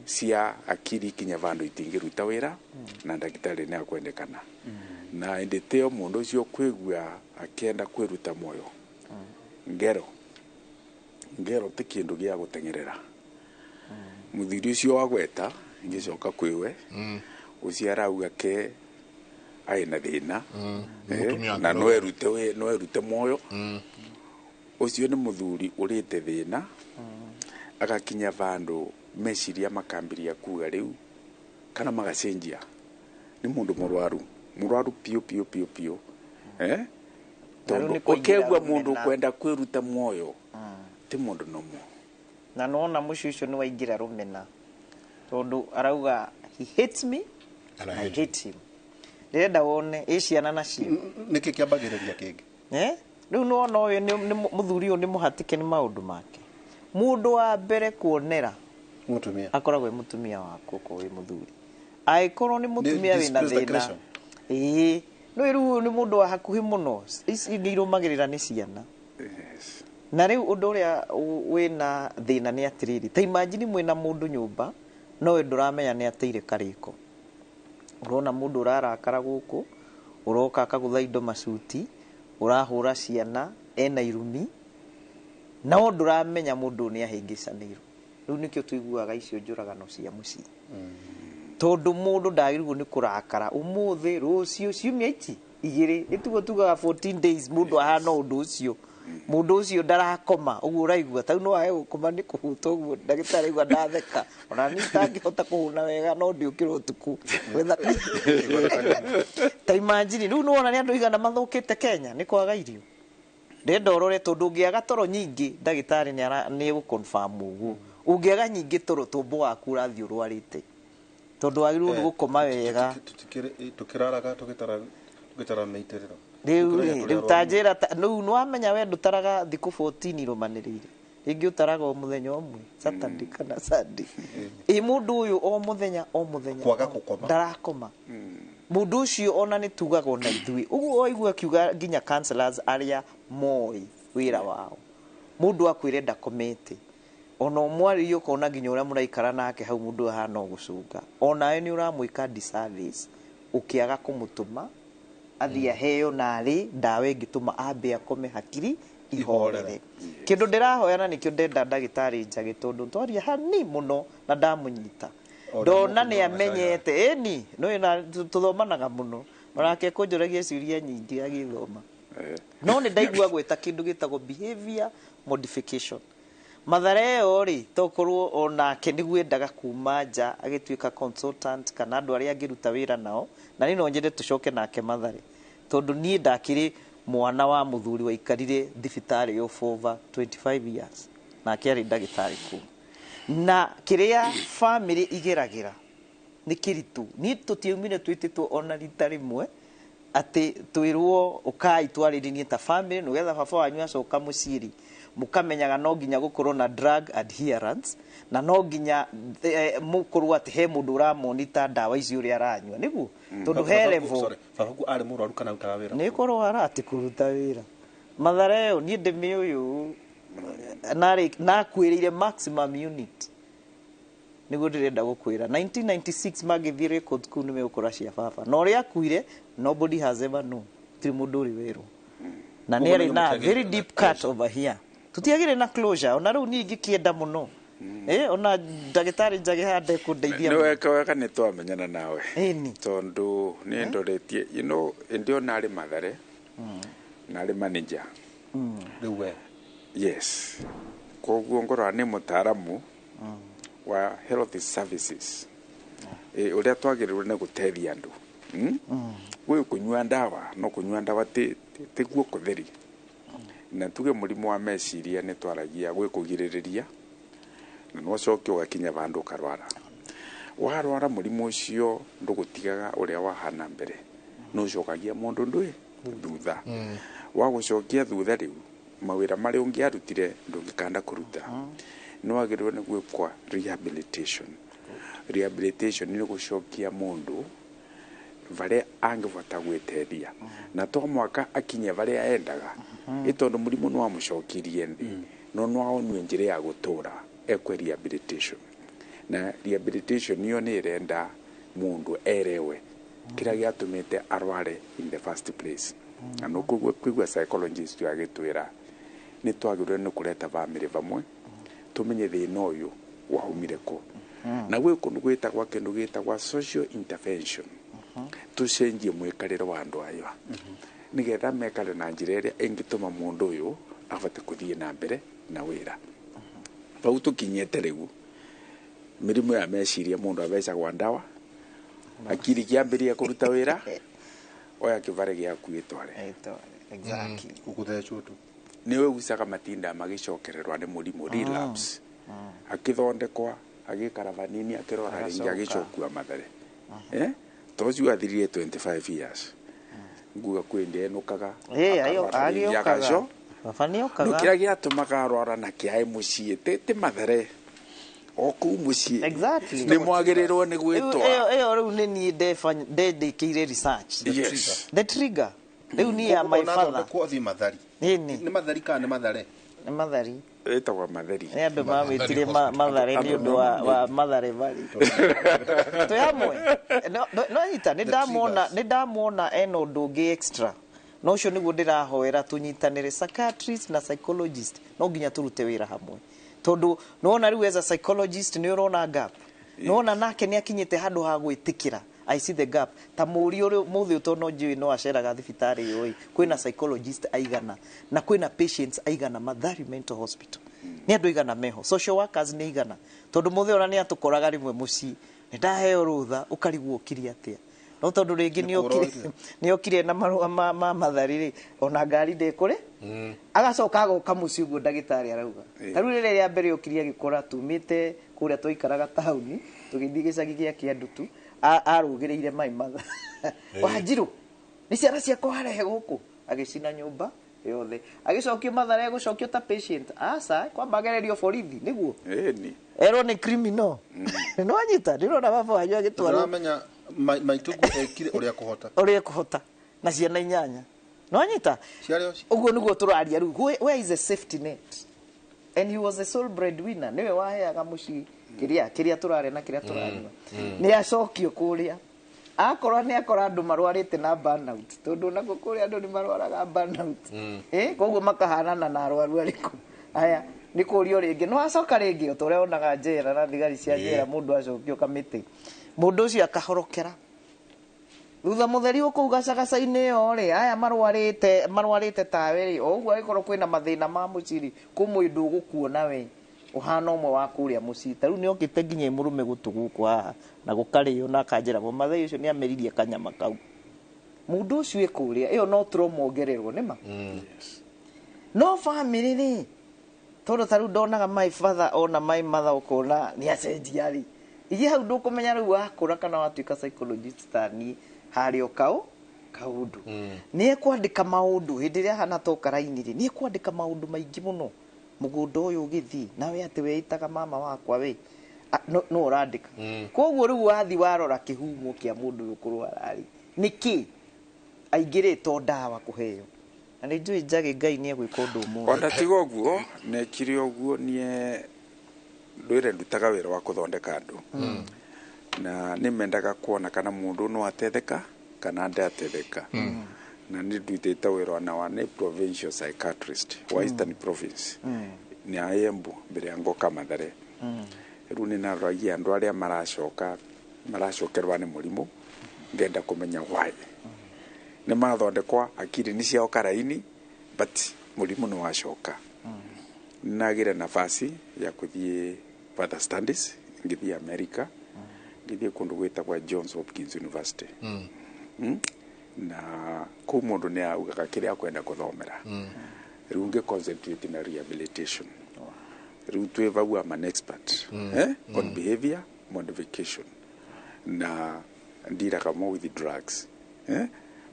cia akiri kinya vandu itingĩruta wĩra na ndagĩtarĩ nĩ akwendekana na ndĩteo mundu ucio kwigua akienda kwĩruta muoyo ngero ti kindu gĩa gũteng'erera muthiri ucio wagweta ngicoka kwiwe ucio arauga ke aina thina na no erute muoyo ucio ni muthuri urite thina agakinya vandu meciria makambiria kuga riu kana magacenjia ni mundu murwaru pio tondu ukegwa mundu kwenda kwiruta muoyo ti mundu nomo na nona mucicio ni waingira rumena tondu arauga he hates me and I hate him ndĩrenda wone ciana nacio nĩkĩ kĩambagĩrĩria kĩngĩ rĩu nĩwona ũyũ nĩ mũthuri ũyũ nĩ mũhatĩke nĩ maũndũ make. Mũndũ wa mbere kuonera mũtumia akoragwo mũtumia waku ũkorwo wĩ mũthuri, angĩkorwo nĩ mũtumia wĩna thĩna no rĩu nĩ mũndũ wa hakuhĩ mũno, ici nĩ irũmagĩrĩra nĩ ciana. Na rĩu ũndũ ũrĩa wĩna thĩna nĩ atĩrĩrĩ, ta imagine mwĩna mũndũ nyũmba nowe ndũramenya nĩ ateire karĩko, ũrona mũndũ ũrarakara gũkũ, ũroka akagũtha indo macuti, ũrahũra ciana ena irumi, no ndũramenya mũndũ nĩ ahĩngĩcanĩirwo. Rĩu nĩkĩo tũiguaga icio njũragano cia mũciĩ, tondũ mũndũ ndagĩrĩirwo nĩ kũrakara ũmũthĩ rũciũ ciumia ici igĩrĩ, nĩtugo tugaga 14 days mũndũ ahana ũndũ ũcio, mũndũ ũcio ndarakoma ũguo ũraigua ta no ahe gũkoma nĩ kũhuta ũguo ndagĩtarĩ aigua ndatheka, ona niĩ itangĩhota kũhũna wega no ndiũkĩra ũtukũ ta imagine. Rĩu nĩwona nĩ andũ igana mathũkĩte Kenya nĩ kwaga irio. Ndenda ũrore tondũ ũngĩaga toro nyingĩ ndagĩtarĩ nĩ gũconfirm ũguo, ũngĩaga nyingĩ toro tũmbo waku ũrathiĩ ũrwarĩte, tondũ wagĩrĩirwo nĩ gũkoma wega. Tũkĩraraga tũgĩtara mĩitĩrĩro rĩu ta njĩra rĩu nĩwamenya we ndũtaraga thikũ 14 irũmanĩrĩire, rĩngĩ ũtaraga o mũthenya ũmwe Saturday kana Sunday. Mũndũ ũyũ o mũthenya kwaga gũkoma ndarakoma. Mũndũ ũcio ona nĩ tugaga ona ithuĩ ũguo waigua akiuga nginya counselors arĩa moĩ wĩra wao, mũndũ akwĩre ndakomete, ona ũmwarĩrie ũkona nginya ũrĩa mũraikara nake hau mũndũ ahana gũcũnga, onawe nĩ ũramwĩka disservice ũkĩaga kũmũtũma athiĩ aheo narĩ ndawa ĩngĩtũma ambe akome hakiri ihorere. Kĩndũ ndĩrahoya na nĩkĩo ndenda ndagĩtarĩ njage, tondũ twaria hani mũno na ndamũnyita ndona nĩ amenyete ĩni no tũthomanaga mũno, onake kũnjũragia ciũria nyingĩ agĩthoma, no nĩ ndaigua gwĩta kĩndũ gĩtagwo behavior modification. Mathare ĩyo rĩ tokorwo onake nĩguo endaga kuma nja agĩtuĩka consultant kana andũ arĩa angĩruta wĩra nao, na niĩ no nyende tũcoke nake Mathare, tondũ niĩ ndakĩrĩ mwana wa mũthuri waikarire thibitarĩ yo for over 25 years nake arĩ ndagĩtarĩ kũu, na kĩrĩa family igeragĩra nĩ kĩritũ. Niĩ tũtiaumire twĩtĩtwo ona rita rĩmwe atĩ twĩrwo ũkai twarĩrĩrie ta family, nĩgetha baba wanyu acoka mũciĩ mũkamenyaga no nginya gũkorwo na drug adherence, na no nginya mũkorwo atĩ he mũndũ ũramonita ndawa ici ũrĩa aranyua nĩguo, tondũ he level babaku arĩ mũrwaru kana arutaga wĩra nĩ korwo arati kũruta wĩra. Mathare ĩyo niĩ ndĩmĩũyũ nakwĩrĩire maximum unit nĩguo ndĩrenda gũkwĩra 1996 magĩthiĩ record kũu nĩmegũkora cia baba, na ũrĩa akuire nobody has ever known, tiri mũndũ ũrĩ wĩrwo, na nĩ arĩ na very deep cut over here, tutiagire na closure. Ona rĩu niĩ ngĩkĩenda mũno ona ndagĩtarĩ njage hande kũndeithia nĩ weka wega nĩ twamenyana nawe tondũ nĩ ndoretie ĩndĩ ona arĩ Mathare na arĩ manager rĩu we yes, koguo ngorwa nĩ mũtaaramu wa health services ũrĩa twagĩrĩirwo nĩ gũteithia andũ gwĩ kũnyua ndawa, no kũnyua ndawa tiguo kũtheri, na tuge mũrimũ wa meciria nĩ twaragia gwĩ kũgirĩrĩria, na no coke ũgakinya bandũ karwara. Warwara mũrimũ ũcio ndũgũtigaga ũrĩa wahana mbere, no cokagia mũndũ ndũĩ thutha wa gũcokia thutha. Rĩu mawĩra marĩa ũngĩarutire ndũngĩkanda kũruta, no wagĩrĩirwo nĩ gwĩkwa rehabilitation. Rehabilitation nĩ gũcokia mũndũ varia angĩbota gwĩteithia, na to mwaka akinye varia endaga tondũ mũrimũ nĩ wamũcokirie thĩ, no nĩwaonio njĩra ya gũtũra ekwe rehabilitation. Na rehabilitation niyo nĩ ĩrenda mũndũ erewe kĩrĩa gĩatũmĩte arware in the first place. Na no kũigua psychologist agĩtwĩra nĩ twagĩrĩirwo nĩ kũreta family vamwe tũmenye thĩna ũyũ waumire kũ, na gwĩ kũndũ gwĩtagwa kĩndũ gĩtagwa social intervention, tũcenjie mwĩkarĩre wa andũ aya nĩgetha mekare na njĩra ĩrĩa ĩngĩtũma mũndũ ũyũ abate kũthiĩ na mbere na wĩra. Bau tũkinyĩte rĩu mĩrimũ ya meciria mũndũ abecagwa ndawa, akiri kĩambĩrĩria kũruta wĩra, oya kĩbare gĩaku gĩtware ũgũthecwo tu nĩ ũgucaga matinda magĩcokererwa nĩ mũrimũ relapse, akĩthondekwa agĩkara vanini akĩrora rĩngĩ agĩcokua Mathare. tocio athirie 25 years nguga kwende nukaga ayo agiokaga baba no kira giatumaga arwara na kiae mucii te mathere o kuu mucii exactly ni mwagirirwo ni gwitwa eyo riu ni ni ndikire research the trigger riu ni ya my father ko thi mathari ni mathari kana ni mathare ni mathari etagwa matheri ni andu mawitire mathare ni undu wa mathare bari tuyamwe no ita ni ndamona eno ndungi extra no cio niguo ndirahoera tunyitanire psychiatrist na psychologist no nginya turute wira hamwe tondu nona riu as a psychologist ni urona gap nona nake ni akinyite handu ha gwitikira I see the gap ta muri uri muthi utono njui no aceraga thibitari yoi kwina psychologist aigana na kwina patients aigana Mathari mental hospital ni andu aigana meho social workers ni aigana tondu muthi ona ni atukoraga rimwe muci ni ndaheo rutha ukarigwo ukiri atia no tondu ringi ni okire na marua ma Mathari ri ona ngari ndekure agacoka agoka muci uguo ndagitari arauga riu riria mbere okiria gikora tumite kuria toikaraga tauni tugithii gicagi gia Kiandutu arugireire mai matha Wanjiru ni ciana ciakwa harehe guku agicina nyumba yothe agicokio Mathare gucokio ta patient asa kwamba agererio borithi niguo ni ero ni criminal no anyita ndirona baba wanyu agitwara menya maitugu ekire uria kuhota na ciana inyanya no anyita ciareo uguo niguo turaria riu where is the safety net and he was the sole breadwinner niwe waheaga muci kiria turare na kiria turanywa ni acokio kuria akora ni akora andu marwarite na burnout tondu nako kuria andu ni marwaraga burnout koguo makahanana na arwaru ariku aya ni kurio ringi no acoka ringi utore onaga njera na thigari cia njera mundu acokio kamiti mundu ucio akahorokera thutha mutheri ukuga cagacaine yo ri aya marwarite tawe ri oguo agikoro kwina mathina ma muciri kumundu gukuona we uhana umwe wa kuria mucita riu ni okite nginya murume gutuguku haha na gukario na kanjira bo mathai ucio ni ameririe kanyama kau mundu ucio ekuria iyo no turomongererwo nima no family ni tondu taru ndonaga my father ona my mother ukona ni acenjia ri ije hau ndukumenya riu akura kana watuika psychologist tani hari okao kaundu ni ekwandika maundu hindi ria hana toka raini ri ni ekwandika maundu maingi muno mugundo uyu githi nawe ati weitaga mama wakwa we no urandika koguo riu wathi warora kihumo kia mundu ukurwara ri niki aingirito ndawa kuheo na ni njui njagi ngai ni egwika undu mu onda tiga uguo nekire uguo nie ndwire ndutaga wira wa kuthondeka andu na nimendaga kuona kana mundu no atetheka kana ndatetheka na ni ndutite wira na wa provincial psychiatrist wa Eastern Province ni Ayembu mbere yango Mathare riu ni naragia andu aria maracokerwa ni murimu ngenda kumenya why ni mathondekwa akiri ni ciao karaini but murimu ni wacoka nagire nafasi ya kuthie further studies ngithie America ngithie kundu gwitagwa Johns Hopkins University na ku mundu ni augaga kiria kwenda kuthomera riu nge concentrate na rehabilitation riu twivagua an expert on behavior modification na ndiraga more with drugs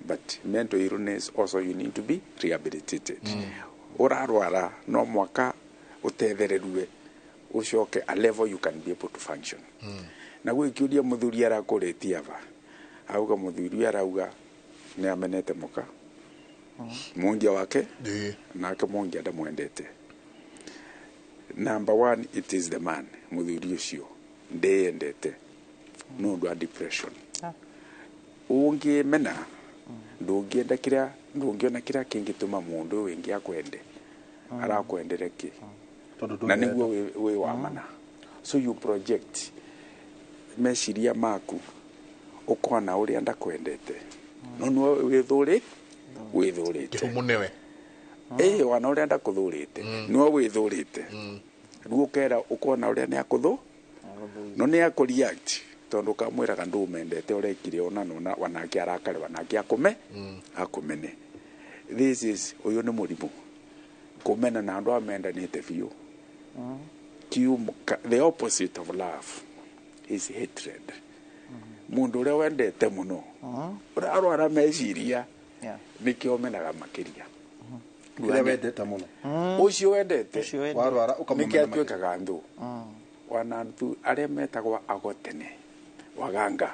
but mental illness also you need to be rehabilitated urarwara no mwaka uthethererue ucoke a level you can be able to function na gwikiuria muthuri arakuretia ava auga muthuri arauga ni amenete muka mungia wake nake mungia ndamwendete number 1 it is the man muthuri ucio ndeyendete no ndo depression ungi mena ndungienda kiria ndungiona kiria kingituma mundu wingi akwende arakwendereki na niguo we wa mana so you project meciria maku ukona uri ndakwendete no no withurite munewe wana uri ndakuthurite no withurite riu ukera ukona uri ni akuthu no ni akureact tondu kamwiraga ndumendete urekire ona nona wanake arakare wanake akumene this is uyu ni murimu kumena na andu amendanite biu the opposite of love is hatred mundu uria wendete muno urarwara meciria nikio menaga makiria Uria wendete muno. ucio wendete Warwara nikia ukamumena. twikaga nthu wana nthu aria metagwa agotene waganga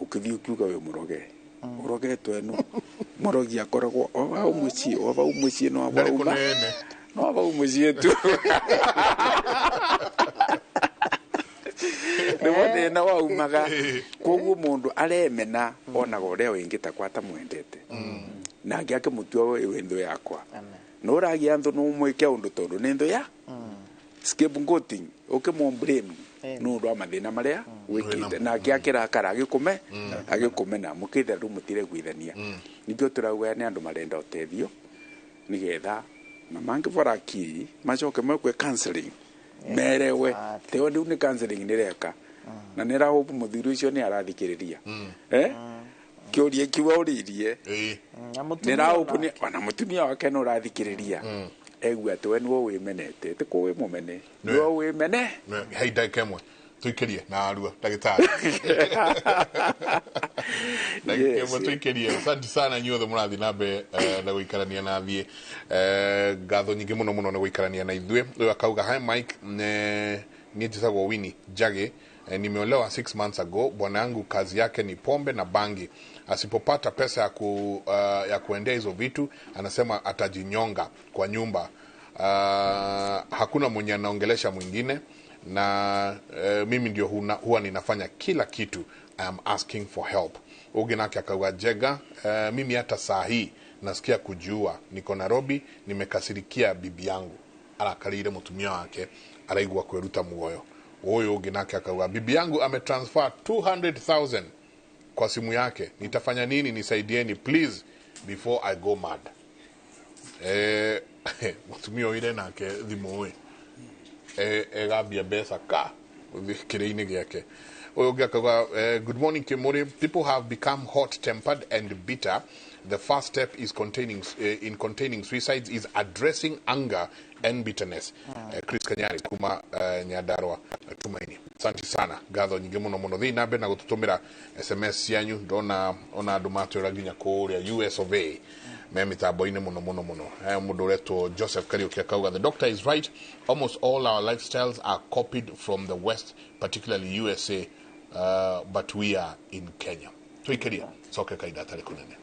ukithii ukiuga we muroge urogetwe no murogi akoragwo ova umucie no ava uma no ava umucie tu nä na waumaga koguo mundu aremena onaga uria wingi takwata mwendete na ngä ake mutua we nthu yakwa no uragia nthu no mwike undu tondu ni nthu ya scapegoating ukimomblame no ndo amathina maria wikite na ngä akirakara agikumena mukitha ndu mutire gwithania nikio turauga ni andu marenda utethio nigetha na mangivora ki macoke mekwe counseling merewe teo ndu ni counseling nireka na nira hope muthuri ucio ni arathikiriria kiuria kiwa uririe nira hope ni ona mutumia wake no arathikiriria egwa ati we niwo wimenete ti ko wi mumene niwo wimene heida kemwe tuikirie na arua dagitari kemwe tuikirie asante sana nyuothe murathi nambe na guikarania na thie ngatho nyingi muno muno na guikarania na ithue uyu akauga hi Mike ni tisagwo Winnie Jage nimeolewa 6 months ago. Bwana yangu kazi yake ni pombe na bangi. Asipopata pesa ya kuendea hizo vitu anasema atajinyonga kwa nyumba. Hakuna mwenye anaongelesha mwingine na mimi ndio huwa ninafanya kila kitu. I am asking for help. Uginake akauga Jega, mimi hata saa hii nasikia kujua niko Nairobi, nimekasirikia bibi yangu. Alakalire mutumia wake araigwa kwĩruta muoyo. Oyo uginake akauga bibi yangu ametransfer 200,000 kwa simu yake. Nitafanya nini? Nisaidieni please before I go mad. Mutumia ile nake thimu egabia besa ka kire-ini giake. Oyo gakaga good morning Kimori. People have become hot-tempered and bitter. The first step is containing suicides is addressing anger and bitterness. Chris Kanyari kuma Nyandarua Tumaini. Asante sana. Gatho nyingi muno muno thi nambe na gututumira SMS yanyu ndona ona andu matwira nginya kuria US of A. Mitambo-ini muno muno muno. Mundu reto Joseph Kariuki akauga the doctor is right. Almost all our lifestyles are copied from the West, particularly USA, but we are in Kenya. Tuikiria soke kaida tari kunene.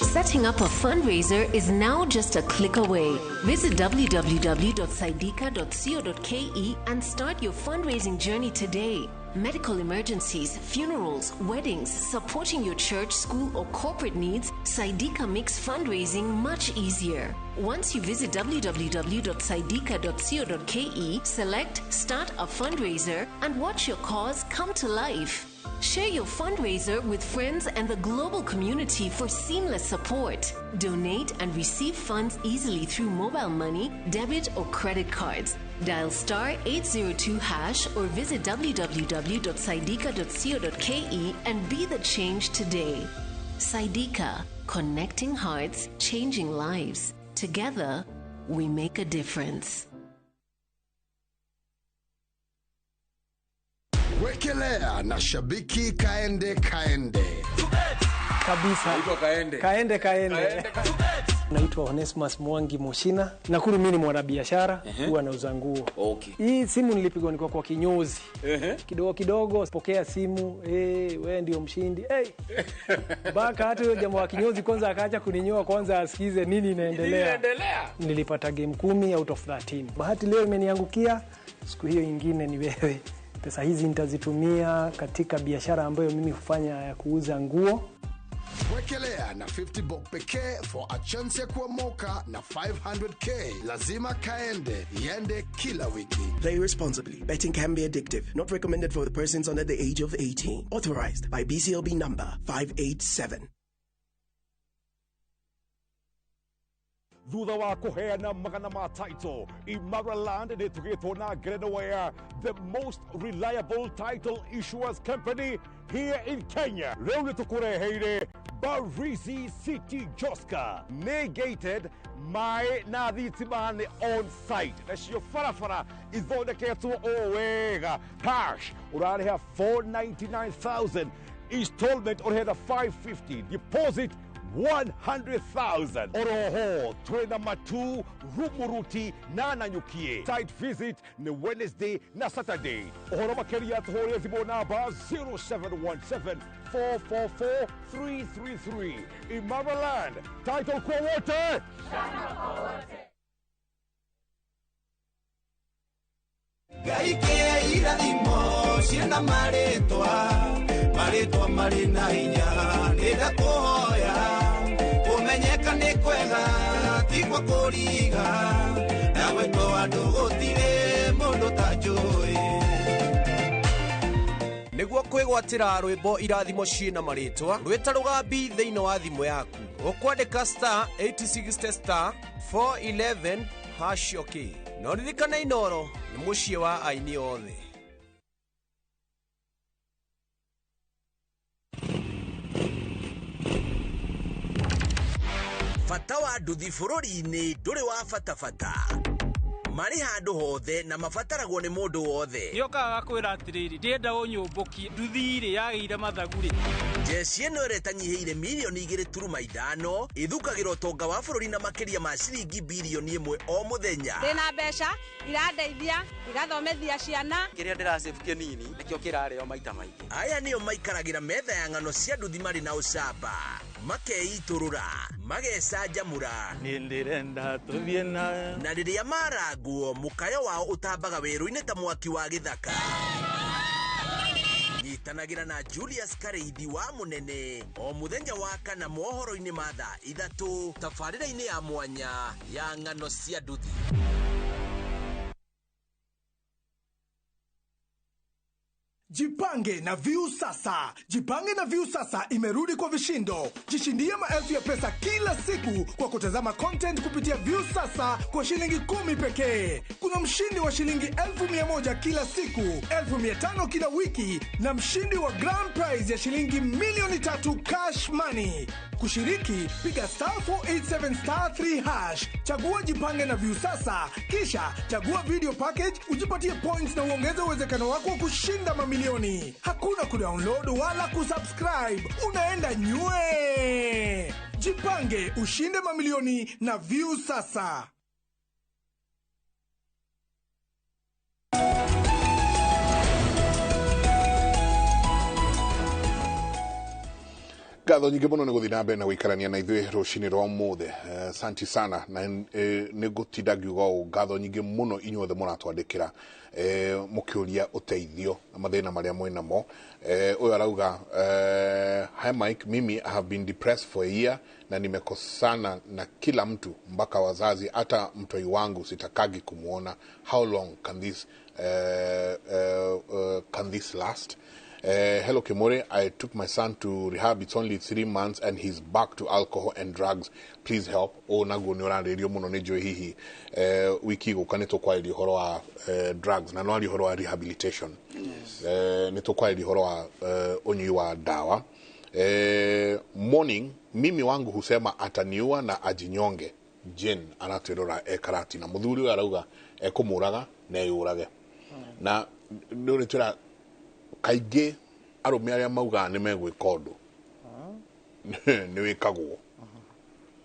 Setting up a fundraiser is now just a click away. Visit www.saidika.co.ke and start your fundraising journey today. Medical emergencies, funerals, weddings, supporting your church, school, or corporate needs, Saidika makes fundraising much easier. Once you visit www.saidika.co.ke, select Start a Fundraiser and watch your cause come to life. Share your fundraiser with friends and the global community for seamless support. Donate and receive funds easily through mobile money, debit, or credit cards. Dial *802# or visit www.saidika.co.ke and be the change today. Saidika, connecting hearts, changing lives. Together, we make a difference. Wekelea na shabiki kaende kabisa. Kaende. Naitwa Onesmus Mwangi Moshina. Nakuru mimi ni mwanabiashara, huwa nauza nguo. Okay. Hii simu nilipigwa nilikuwa kwa kinyozi. Kidogo pokea simu, wewe ndio mshindi. Baka hata yule jamaa wa kinyozi kwanza akaacha kuninyoa kwanza asikize nini inaendelea. Nilipata game 10 out of 13. Bahati leo imeniangukia, siku hiyo nyingine ni wewe. Pesa hizi nitazitumia katika biashara ambayo mimi hufanya ya kuuza nguo. Wekelea na 50 bob pekee for a chance ya kuomoka na 500k. Lazima kaende, yende kila wiki. Play responsibly. Betting can be addictive. Not recommended for the persons under the age of 18. Authorized by BCLB number 587. thutha wa kuheana magana ma title Imaraland nĩ tũgĩtwo na ngerenwa the most reliable title issuers company here in Kenya. Rĩu nĩ tũkũreheire Barizi City Joska negated mai na thitima nĩ on site nacio barabara ithondeketwo o wega. Cash ũrarĩha 499,000, installment ũrĩha 550, deposit 100,000. Oroho twena matu Rumuruti na Nanyukie. Site visit ni Wednesday na Saturday. Ohoro makeria tuhore thimo namba 0717 444 333. Imaraland title kwa wote. Gaike irathimo ciena maritwa marina hinya nenda kuhoya kumenyeka ni kwega tigwa kuriga na gwetwo andu gutire mundu ta njui niguo kwigwatira rwimbo irathimo ciena maritwa rwita rugambi thiini wa thimu yaku ukwandika star 860 star 411 hash okay no ririkana inoro ni mucie wa aini othe. Fata wa nduthi bururi-ini nduri wa fatafata mari handu hothe na mafataragwo ni mundu wothe. Niokaga kwira atiriri ndienda unyumbukie nduthi iri yagiire mathaguri. Jesi ino iretanyihiire milioni 2.5 ithukagira utonga wa bururi na makiria ma ciringi bilioni 1 o muthenya. Ndina mbeca irandeithia igathomethia ciana. Kiria ndirasave kinini nikio kirareo maita maingi. Aya nio maikaragira metha ya ng'ano cia nduthi mari na ucamba makeiturura magecanjamura nindirenda tuthie na riria maraguo mukayo wao utambaga weru-ini ta mwaki wa githaka. Nyitanagira na Julius Kareithi wa munene o muthenya wa kana mohoro-ini ma thaa 3 tabarĩra-ini ya mwanya ya ng'ano cia nduthi. Jipange na Viu Sasa. Jipange na Viu Sasa imerudi kwa vishindo. Jishindie maelfu ya pesa kila siku kwa kutazama content kupitia Viu Sasa kwa shilingi 10 pekee. Kuna mshindi wa shilingi 1,100 kila siku, 1,500 kila wiki na mshindi wa grand prize ya shilingi milioni 3 cash money. Kushiriki, piga star 487 star 3 hash. Chagua Jipange na Viu Sasa, kisha chagua video package, ujipatie points na uongeze uwezekano wako wa kushinda mamilioni. Hakuna kudownload wala kusubscribe. Unaenda nywe. Jipange, ushinde mamilioni na Viu Sasa. Ngatho nyingĩ mũno nĩ gũthiĩ na mbere na gũikarania na ithuĩ rũcinĩ rwa ũmũthĩ. Asanti sana na nĩ ngũtinda ngiuga ũũ, ngatho nyingĩ mũno inyuothe mũratwandĩkĩra mũkĩũria ũteithio na mathĩna marĩa mwĩnamo. Ũyũ arauga hi Mike, mimi I have been depressed for a year na nimekosana na kila mtu mpaka wazazi, hata mtoi wangu sitakagi kumuona. How long can this last? Hello Kimore, I took my son to rehab. It's only 3 months and he's back to alcohol and drugs. Please help. O naguo ni ora radio muno ni joy hihi wiki gukanitwo kwa ili horo wa drugs na no ali horo wa rehabilitation. Yes. Nito kwa ili horo wa unywi wa dawa. Morning mimi wangu husema ataniua na ajinyonge. Jen anatwirora karati na muthuri arauga ekumuraga na yurage. Na ndio nitira kaige arume aria mauga ni megwika undu ni wikagwo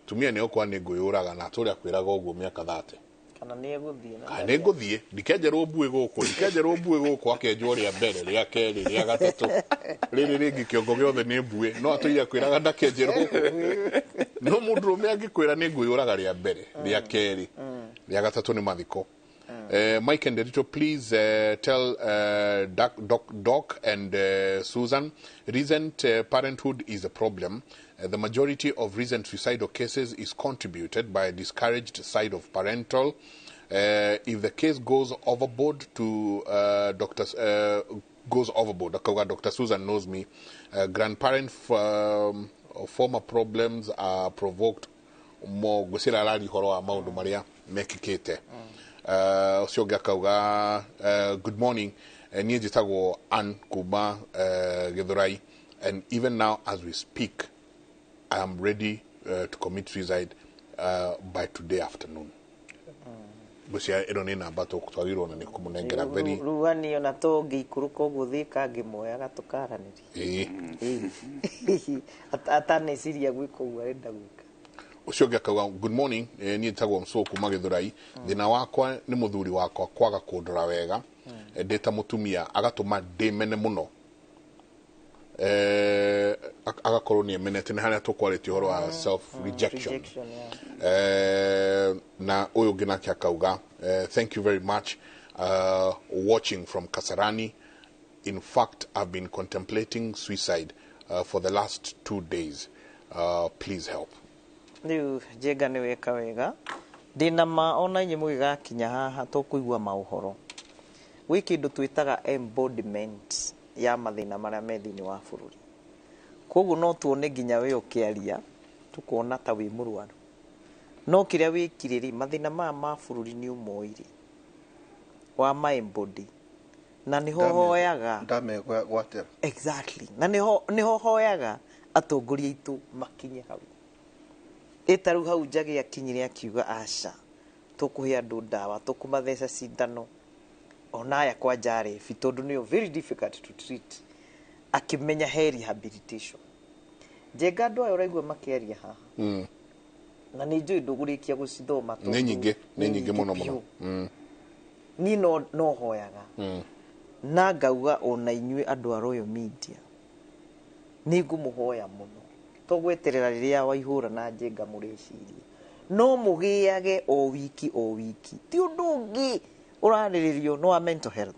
tumia ni okwa ni nguyuraga na turia kwiraga uguo miaka 30 kana ni eguthie na ni nguthie ndikenjerwo mbue guku akenjwo ria mbere ria keri ria gatatu riri ringi kiongo giothe ni mbue no atuia kwiraga ndakenjerwo no mundu rume angikwira ni nguyuraga ria mbere ria keri ria gatatu ni mathiko. Mike and Derito, please tell Doc and Susan, recent parenthood is a problem. The majority of recent suicidal cases is contributed by a discouraged side of parental. If the case goes overboard to Dr. Susan knows me. Grandparent former problems are provoked mo gusira arari horo wa maundu maria mekikite ucio ngakauga good morning nie jitagwo an kuma Githurai, and even now as we speak I am ready to commit suicide by today afternoon. Busia ironi na bato kutwagirwo na nikumunengera very ruani ona to ngikuruka guthika ngimoya gatukaraniri atane siria gwiko urenda gwika ucio ngakauga good morning nie tagwo mso kuma Githurai. Thina wakwa ni muthuri wakwa kwaga kundora wega ndeta mutumia agatuma ndimene muno agakorwo ni emenete haria tukwareti horo wa self rejection na uyu ngina akauga thank you very much watching from Kasarani. In fact I've been contemplating suicide for the last 2 days. Please help. Niu jega ni weka wega ndina ma ona inye mugiga kinya haha tukuigwa mauhoro wiki ndu twitaga embodiment ya mathina maria methini wa bururi koguo no tuone nginya we ukiaria tukuona ta wi murwaru no kiria wikiriri mathina ma bururi ni umoiri wa my embody na niho hoyaga ndamegwatira exactly na niho hoyaga atongoria itu makinye hau etaru hau njage akinyire akiuga aca tukuhe andu ndawa tukumatheca cindano onaya kwa jare fitondu niyo very difficult to treat akimenya he rehabilitation jega ndo uraigwa makiaria haha na ni njui ndugurikia gucithoma to ni nyinge muno ni no hoyaga na ngauga ona inyue andu a Royal Media ni ngumuhoya muno to gweterera riria waihura na njenga mureciria no mugiage o wiki ti undu ungi urariririo no mental health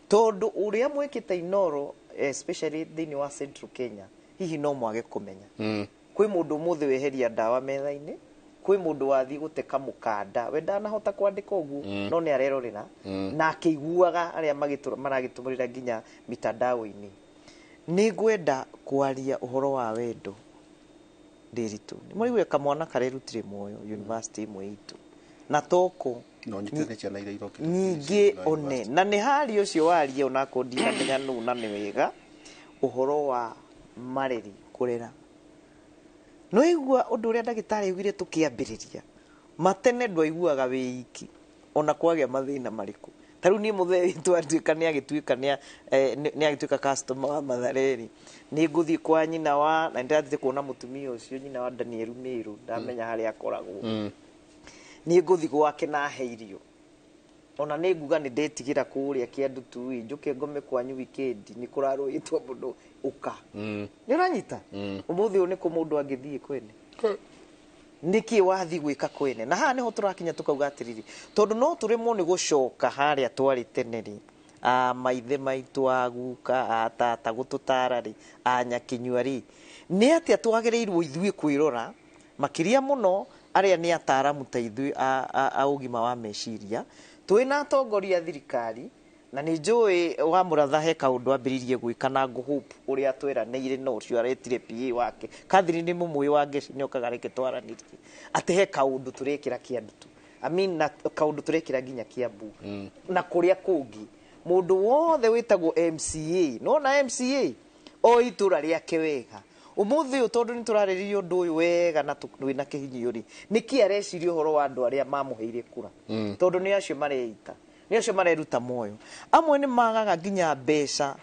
tondu uria mwikite Inoro especially thini wa Central Kenya hihi no mwage kumenya kwi mundu muthi weheria ndawa methaini kwi mundu wathi guteka mukanda we ndanahota kwandika ugu no ni arerorera na akiguaga aria maragitumurira nginya mitandao-ini ni gwenda kwaria uhoro wa wendo ndiritu ni murigwe kamwana karerutire muoyo university imwe itu na toko no nyitene ciana ira iroke nyingi one na ni hari ucio waria ona kondina menya nu na ni wega uhoro wa mareri kurera no igua undu uria ndagitari ugire tukiambiriria matene ndwaiguaga wiki ona kwagia mathina mariku taru ni muthe witu atuika ni agituika ni agituika customer wa Mathareri ni nguthi kwa nyina wa na ndathite kuona mutumia ucio nyina wa Daniel Miru ndamenya hari akoragwo ni nguthi gwake na heirio ona ni nguga ni ndetigira kuria kiandu tu njuke ngome kwanyu weekend ni kuraruyitwa mundu uka ni uranyita umuthi u ni ku mundu angithie kwene niki wathi gwika kwene na ha niho turakinya tukauga atiriri tondu no turimo ni gucoka haria twari teneri maithe maitu aguka atata gututarari anyakinyuari ni atia twagereirwo ithui kwirora makiria muno aria ni ataramu ta ithui a ugima wa meciria twina atongoria thirikari na ni njui wa muratha he kaundu ambiririe gwika na nguhope uria tweranĩire no cio aretire PA wake Catherine ni mumui wa ngeci ni okagareke twaranirie ate he kaundu turekira kiandu tu I mean na kaundu turekira nginya Kiambu na kuria kungi mundu wothe witagwo MCA no na MCA o itura riake wega umuthi u tondu ni turariririo ndu uyu wega na twina kihinyuri niki arecirio horo wa andu aria mamuheire kura tondu ni acio mareita ni acio mareruta muoyo amwe ni magaga nginya mbeca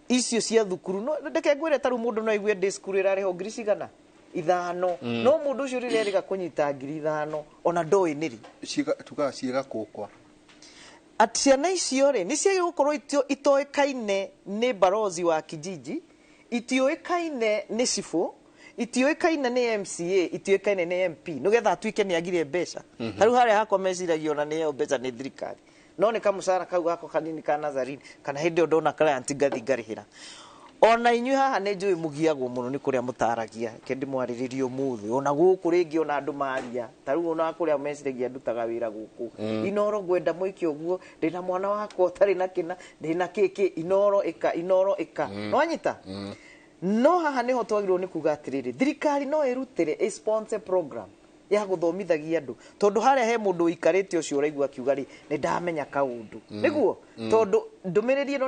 icio cia thukuru no ndeke ngwire taru mundu no igwe discuru irareho ngiri cigana 5 no mundu ucio rireriga kunyita ngiri 5 ona ndoi niri tuga ciega kukwa atiana icio ri ni cia gukorwo itoekaine ni barozi wa kijiji itioekaine ni cifu itioekaine ni MCA itioekaine ni MP nugetha atuike ni agire mbeca taru haria hakwa meciragio na ni yo mbeca ni thirikari no ni kamucara kau gako kanini ka Nazarene kana hindi ndona client ngathi ngarihira ona inyu haha ni njui mugiagwo muno ni kuria mutaragia kendi mwariririo muthi ona guku ringi ona andu maria taru ona kuria meciragia ndutaga wira guku Inoro gwenda muiki uguo ndina mwana wakwa utari na kina ndina kiki Inoro ika no anyita no haha niho twagirwo ni kuga atiriri thirikari no irutire a sponsor program ya guthomithagia andu tondu haria he mundu uikarite ucio uraigua akiuga ri ni ndamenya kaundu niguo tondu ndumiriri ino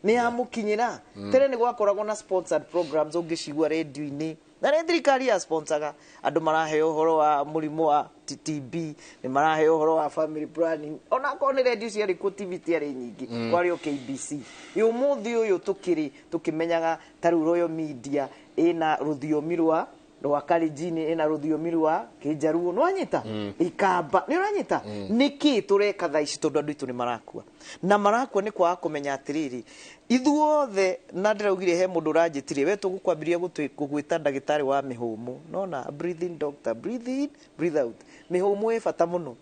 ni yamukinyira tere ni gwakoragwo na sponsored programs ungicigua radio-ini na nĩ thirikari ya sponsaga andu marahe uhoro wa murimu wa TB ni marahe uhoro wa family planning ona ko ni radio cia riku TV tiari nyingi kwario KBC umuthi uyu tukimenyaga taru Royal Media ina ruthiomi rwa Kalenjin ina ruthiomi rwa Kijaruo nwanyita ikamba ni uranyita niki tureka tha ici tondu andu itu ni marakua na marakua ni kwa kumenya atiriri ithuothe na ndiraugire he mundu ranjitire we tugukwambiria gugwita ndagitari wa mihumu nona breathing doctor breathe in breathe out mihumu e fata muno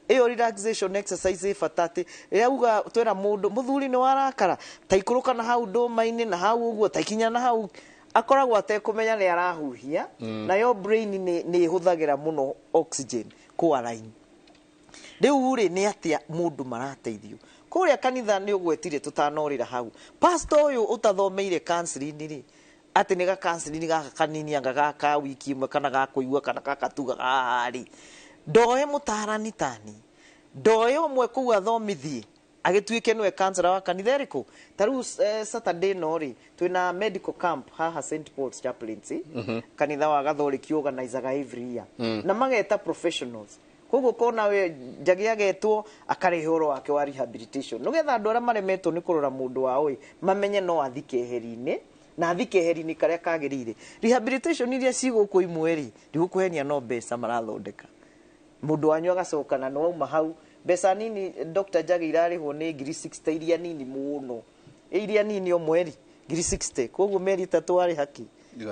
iyo relaxation exercise fatati yauga twera mundu muthuri ni warakara taikuruka na hau ndoma-ini na hau uguo taikinya na hau akoragwo atekumenya ni arahuhia na yo brain ni ihuthagira muno oxygen kwa line riu ri ni atia mundu marateithio kuria kanitha ni ugwetire tutanorira hau pastor uyu utathomeire counseling ri ati ni ga counseling gaka kanini anga gaka wiki imwe kana gakuigua kana gakatuga gahari ndoe mutarani tani ndoe umwe kuu athomithie agituike nwe counselor wa kanitha riku taru Saturday no ri twina medical camp haha St Paul's chaplaincy kanitha wa gathoriki organizaga every year na mageta professionals koguo kona we njagiagetwo akarehe horo wake wa rehabilitation nugetha andu ara maremetwo ni kurora mundu wao mamenye no athike heri-ini na athike heri-ini karia kagirire rehabilitation iria ciguku imweri ndigukuhenia no mbeca marathondeka mundu wanyu agacokana no uma hau mbeca nini Dr. Jagi irarihwo ni ngiri 60 iria nini muno iria nini o mweri ngiri 60 koguo meri 3 ari haki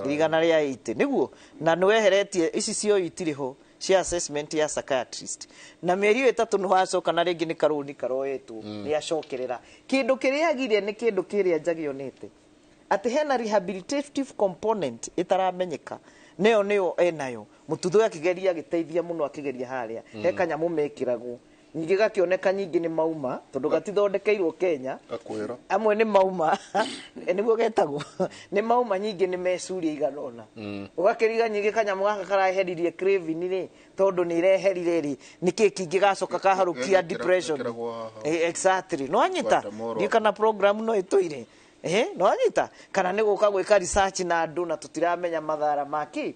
igana ria 80 niguo na nweheretie ici cio itiriho cia assessment ya psychiatrist na meri 3 no hacoka na ringi ni karuni karoetwo ni acokerera kindu kiria agire ni kindu kiria Njagionete ati hena rehabilitative component itaramenyeka neo enayo mututhu akigeria agiteithia muno akigeria haria he kanyamu mekiragwo nyingi gakioneka nyingi ni mauma tondu gatithondekeirwo Kenya akwira amwe ni mauma niguo getagwo ni mauma nyingi ni mecuria iganona ugakiriga nyingi kanyamu gaka karaheririe craving ri tondu ni ireherire ri niki kingi gacoka kaharukia depression exactly no anyita ndikana program no itoire no anyita kana ni guka gwika research na andu na tutiramenya mathara maki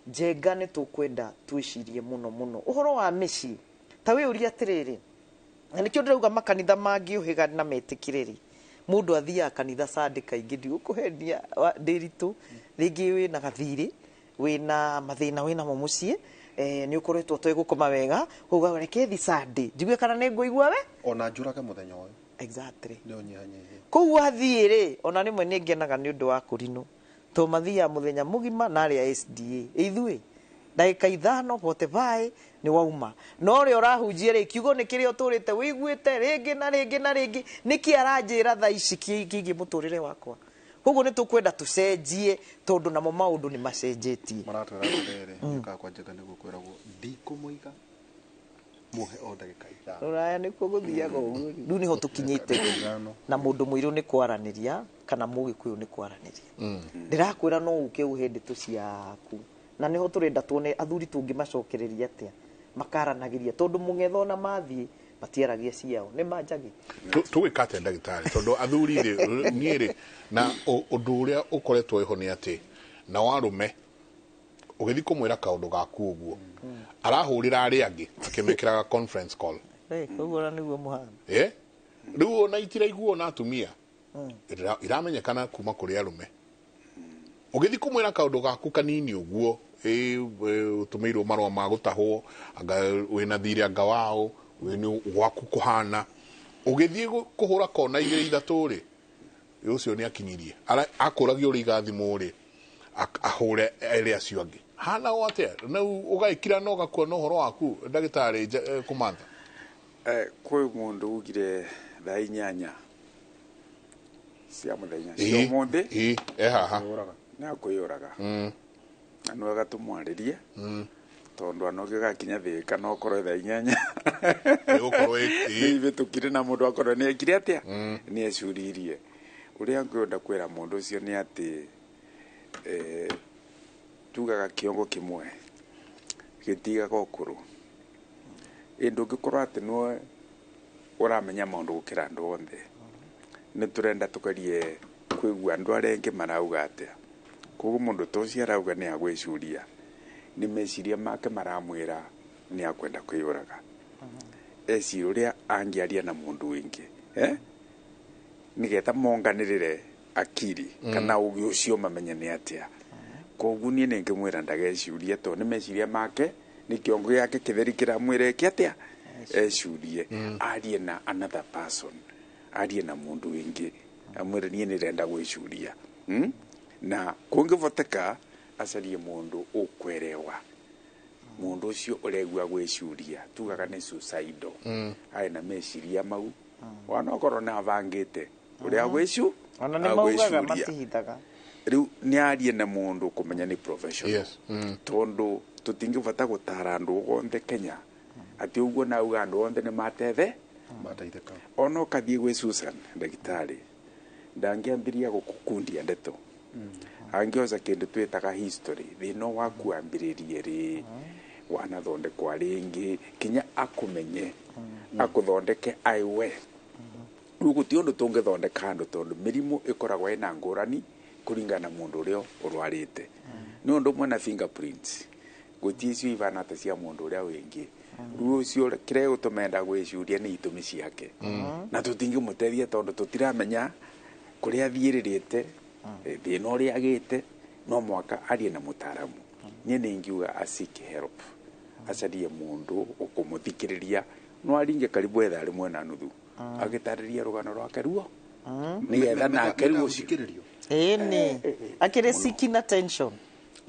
njenga ni tukwenda twicirie muno uhoro wa mici ta we uria atiriri na nikio ndirauga makanitha mangi uhiga na metikiriri mundu athia kanitha Sunday kaingi ndigukuhendia ndiritu ringi wi na gathiri wi na mathina wi na mucie ni ukoretwo twegukoma wega uga reke thi Sunday njigue kana ni nguigua we ona njurage muthenya uyu exactly ni unyihanyihe kou athire ona nimwe ni ngenaga ni undu wa kurino to mathia muthenya mugima na ria SDA ithui ndagika 5 pote vai ni wauma no ri urahunjie ri kiugo ni kiria uturite wiguite ringi na ringi niki aranjira tha ici kingi muturire wakwa koguo ni tukwenda tucenjie tondu namo maundu ni macenjetie maratwira atiriri ka kwa njega ni gukwiragwo ndikumuiga muhe o ndagika 5 uraya ni kuo guthiaga uguo riu niho tukinyite na mundu mwiru ni kwaraniria kana mugikuyu ni kwaraniria ndirakwira no uke uhindi tuciaku na niho turenda tuone athuri tungi macokereria atia makaranagiria tondu mungetho na mathie matiaragia ciao ni manjagi tuwikate ndagitari tondu athuri ri niiri na undu uria ukoretwo iho ni ati na warume ugithi kumwira kaundu gaku uguo arahurira ari angi akimekiraga conference call koguo niguo muhana riu ona itiraiguo na atumia iramenyekana kuma kuri arume ugithi kumwira kaundu gaku kanini uguo utumirwo marwa ma gutahwo anga wina thiri anga wao wini gwaku kuhana ugithie kuhura kona igiri ithatu ri ucio ni akinyirie akuragio uri gathimo ri ahure ere acio angi hana atia na ugaikira no gakuona uhoro waku ndagitari kumantha kwi mundu ugire thaa 8 cia muthenya cio muthi haha na kuyuraga anu agatumwaririe tondu anoge gakinya thika no korwo thaa 8 ukorwo ni bitukire na mundu akorwo ni ekire atia ni ecuririe uria ngwenda kwira mundu ucio ni ati tugaga kiongo kimwe gĩtiga gokũrũ ĩndũ ngĩkorwo atĩ nĩwe ũramenya maũndũ gũkĩra andũ othe nĩ tũrenda tũgerie kwĩgua andũ arĩa angĩ marauga atĩa koguo mũndũ ta ũcio arauga nĩ agwĩciria nĩ meciria make maramwĩra nĩ akwenda kwĩyũraga eci ũrĩa angĩaria na mũndũ wĩngĩ nĩgetha monganĩrĩre akiri kana ũgĩ ũcio mamenye nĩ atĩa koguo niĩ nĩngĩmwĩra ndageciurie tondũ nĩ meciria make nĩ kĩongo gĩake kĩtheri kĩramwĩra eke atĩa eciurie arie na another person arie na mũndũ wĩngĩ amwĩre niĩ nĩrenda gwĩciuria na kũngĩvoteka acarie mũndũ ũkwerewa mũndũ ũcio ũregua gwĩciuria tugaga nĩ suicidal na meciria mau wanokorwo nĩ avangĩte ũrĩa gwĩcu ona nĩ maugaga matihithaga rĩu nĩ arie na mũndũ kũmenya nĩ professional tondũ tũtingĩvota gũtara andũ othe Kenya atĩ ũguo nauga andũ othe nĩ mateithĩka ona ũkathiĩ gwĩ Susan ndagĩtarĩ ndangĩambiria gũkũkundia ndeto angĩoza kĩndũ twĩtaga history thĩna waku wambĩrĩrie rĩ wanathondekwa rĩngĩ kinya akũmenye akũthondeke aiwe rĩu gũtirĩ ũndũ tũngĩthondeka andũ tondũ mĩrimũ ĩkoragwo ĩna ngũrani kũringana na mũndũ ũrĩa ũrwarĩte nĩ ũndũ ũmwe na fingerprints gũtirĩ icio ivana ta cia mũndũ ũrĩa wĩngĩ rĩu ũcio kĩrĩa gũtũmenda gwĩciuria nĩ itũmi ciake na tũtingĩmũteithia tondũ tũtiramenya kũrĩa athiĩrĩrĩte thĩna ũrĩa agĩte no mwaka arie na mũtaramu niĩ nĩngiuga asike help acarie mũndũ ũkũmũthikĩrĩria no aringe karibu etha rĩmwe na nuthu agĩtarĩria rũgano rwake ruo nĩgetha nake rĩu ũcikĩrĩrio ĩni akĩrĩ seeking attention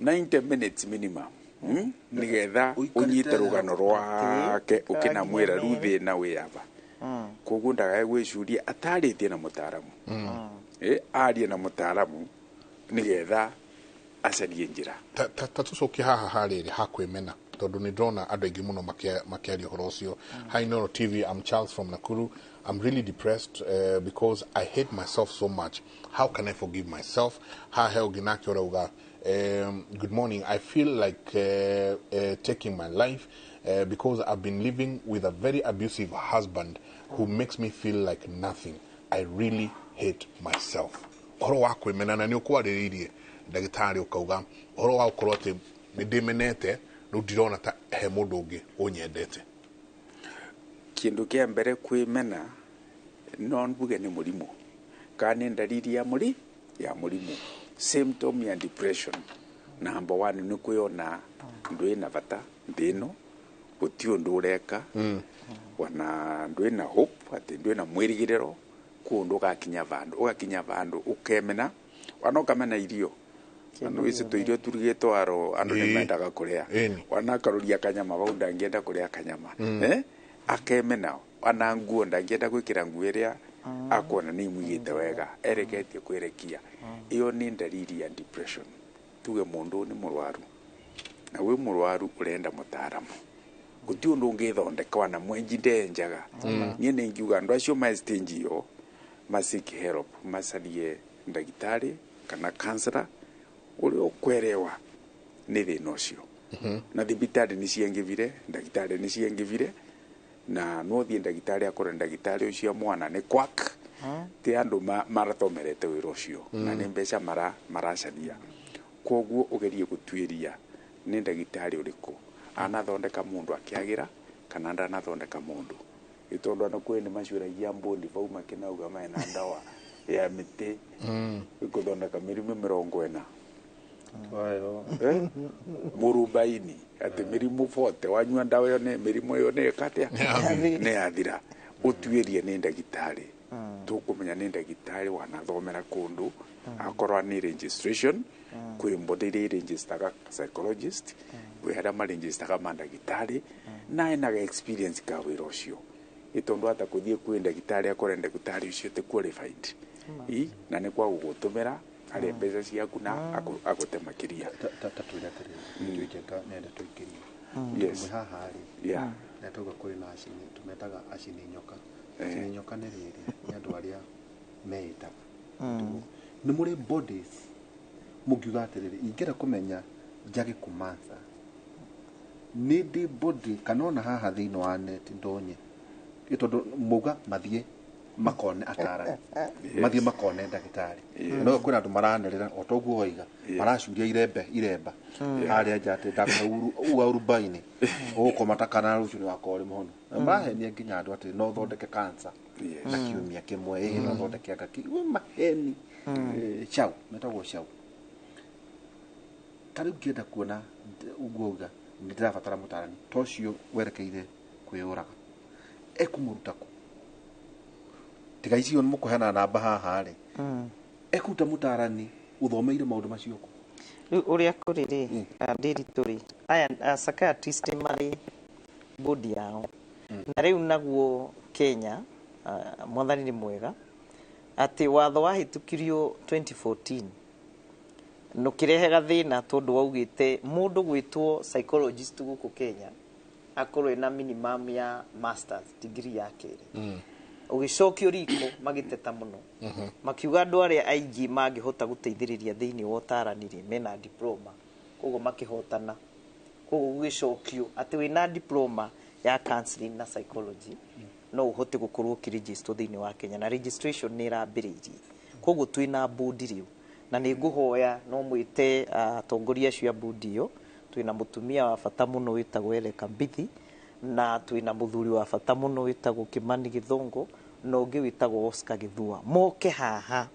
90 minutes minimum nĩgetha ũnyite rũgano rwake ũkĩnamwĩra rĩu thĩna wĩava koguo ndagae gwĩciuria atarĩtie na mũtaramu arie na mũtaramu nĩgetha acarie njĩra ta tũcokie haha harĩrĩ ha kwĩmena tondũ nĩ ndĩrona andũ aingĩ mũno makĩaria ũhoro ũcio. Hi Noro TV, I'm Charles from Nakuru. I'm really depressed because I hate myself so much. How can I forgive myself? Good morning. I feel like taking my life because I've been living with a very abusive husband who makes me feel like nothing. I really hate myself. Oro wa kwĩmena na nĩ ũkwarĩrĩirie ndagĩtarĩ ũkauga oro wa ũkorwo atĩ nĩ ndĩmenete rĩu ndirona ta he mũndũ ũngĩ ũnyendete. Kĩndũ kĩa mbere kwĩmena no mbuge nĩ mũrimũ kana nĩ ndariri ya mũrimũ symptom ya depression. Number 1 nĩ kwĩona ndũ ĩna bata thĩno gũtirĩ ũndũ ũreka wana ndũ ĩna hope atĩ ndũ ĩna mwĩrĩgĩrĩro kũndũ ũgakinya vandũ ũkemena wana ũkamena irio andũ ici tũirio turigĩtwo aro andũ nĩ mendaga kũrĩa wana akaruria kanyama vau ndangĩenda kũrĩa kanyama akemena wana nguo ndangĩenda gwĩkĩra nguo ĩrĩa akuona nĩ imwigĩte wega ereketie kwĩrekia ĩyo nĩ ndariri ya depression. Tuge mũndũ nĩ mũrwaru na wĩ mũrwaru ũrenda mũtaramu gũtirĩ ũndũ ũngĩthondeka wana mwenji ndenjaga niĩ nĩngiuga andũ acio ma stage ĩyo masiki help macarie ndagĩtarĩ kana counselor ũrĩa ũkwerewa nĩ thĩna ũcio na thibitarĩ nĩ ciengĩvire ndagĩtarĩ nĩ ciengĩvire na no thiĩ ndagĩtarĩ akore ndagĩtarĩ ũcio mwana nĩ quack ti andũ marathomerete wĩra ũcio na nĩ mbeca maracaria koguo ũgerie gũtuĩria nĩ ndagĩtarĩ ũrĩkũ anathondeka mũndũ akĩagĩra kana ndanathondeka mũndũ ĩtondũ ana kwĩ nĩ macũragia mbũndi vau makĩnauga mena ndawa ya mĩtĩ gũthondeka mĩrimũ 40 mũrubaini atĩ mĩrimũ 40 wanyua ndawa ĩyo nĩ mĩrimũ ĩyo nĩ ĩkatĩa nĩ yathira ũtuĩrie nĩ ndagĩtarĩ tũkũmenya nĩ ndagĩtarĩ wanathomera kũndũ akorwo nĩ registration kwĩ mbũndũ iria registaga psychologist kwĩ harĩa maregistaga mandagĩtarĩ na enaga experience ka wĩra ũcio ĩtondũ hata kũthiĩ kwĩ ndagĩtarĩ akore ndagĩtarĩ ũcio ti qualified na nĩ kwa gũgũtũmĩra harĩ mbeca ciaku na agũte makĩria tatũrĩa atĩrĩ njenga nenda tũingĩrie haha rĩ na tuga kũrĩ na acini tumetaga acini nyoka nĩ rĩrĩ nĩ andũ arĩa meĩtaga nĩ mũrĩ bodies mũngiuga atĩrĩrĩ ingĩenda kũmenya njage kũmansa nĩ ndĩ body kanona haha thĩinĩ wa net ndonye ĩtondũ muga mathie makone atarani mathie makone ndagĩtarĩ no kwĩna andũ maranerera o toguo waiga maracuria iremba harĩa njate ndakauru urubaini ũgũkoma kana rũciũ nĩ wakore mũhono marahenia nginya andũ atĩ no thondeke cancer na kiumia kĩmwe no thondeke ngaki maheni chau metagwo chau tarĩu ngĩenda kuona uguoga nĩ ndĩrabatara mũtarani tocio werekeire kwĩyũraga ekũmũruta kũ tiga icio nĩ mũkũheana namba haha rĩ ekuta mũtarani ũthomeire maũndũ macio kũ rĩu ũrĩa kũrĩ rĩ ndĩritũ rĩ aya psychiatrist marĩ bodi yao na rĩu naguo Kenya mwathani nĩ mwega atĩ watho wahĩtũkirio 2014 nũkĩrehega thĩna tondũ waugĩte mũndũ gwĩtwo psychologist gũkũ Kenya akorwo ena minimum ya masters degree ya kerĩ ũgĩcokio riko magĩteta mũno makiuga andũ arĩa aingĩ mangĩhota gũteithĩrĩria thĩinĩ wa ũtarani rĩ mena diploma koguo makĩhotana koguo gũgĩcokio atĩ wĩna diploma ya counseling na psychology no ũhote gũkorwo ũkĩregister thĩinĩ wa Kenya na registration nĩ ĩrambĩrĩirie koguo twĩna bodi rĩu na nĩ ngũhoya no mwĩte atongoria acio a bodi ĩyo twĩna mũtumia wa bata mũno wĩtagwo Eleka Mbithi na twĩna mũthuri wa bata mũno wĩtagwo Kĩmani Gĩthũngũ na ũngĩ wĩtagwo Oscar Gĩthua moke haha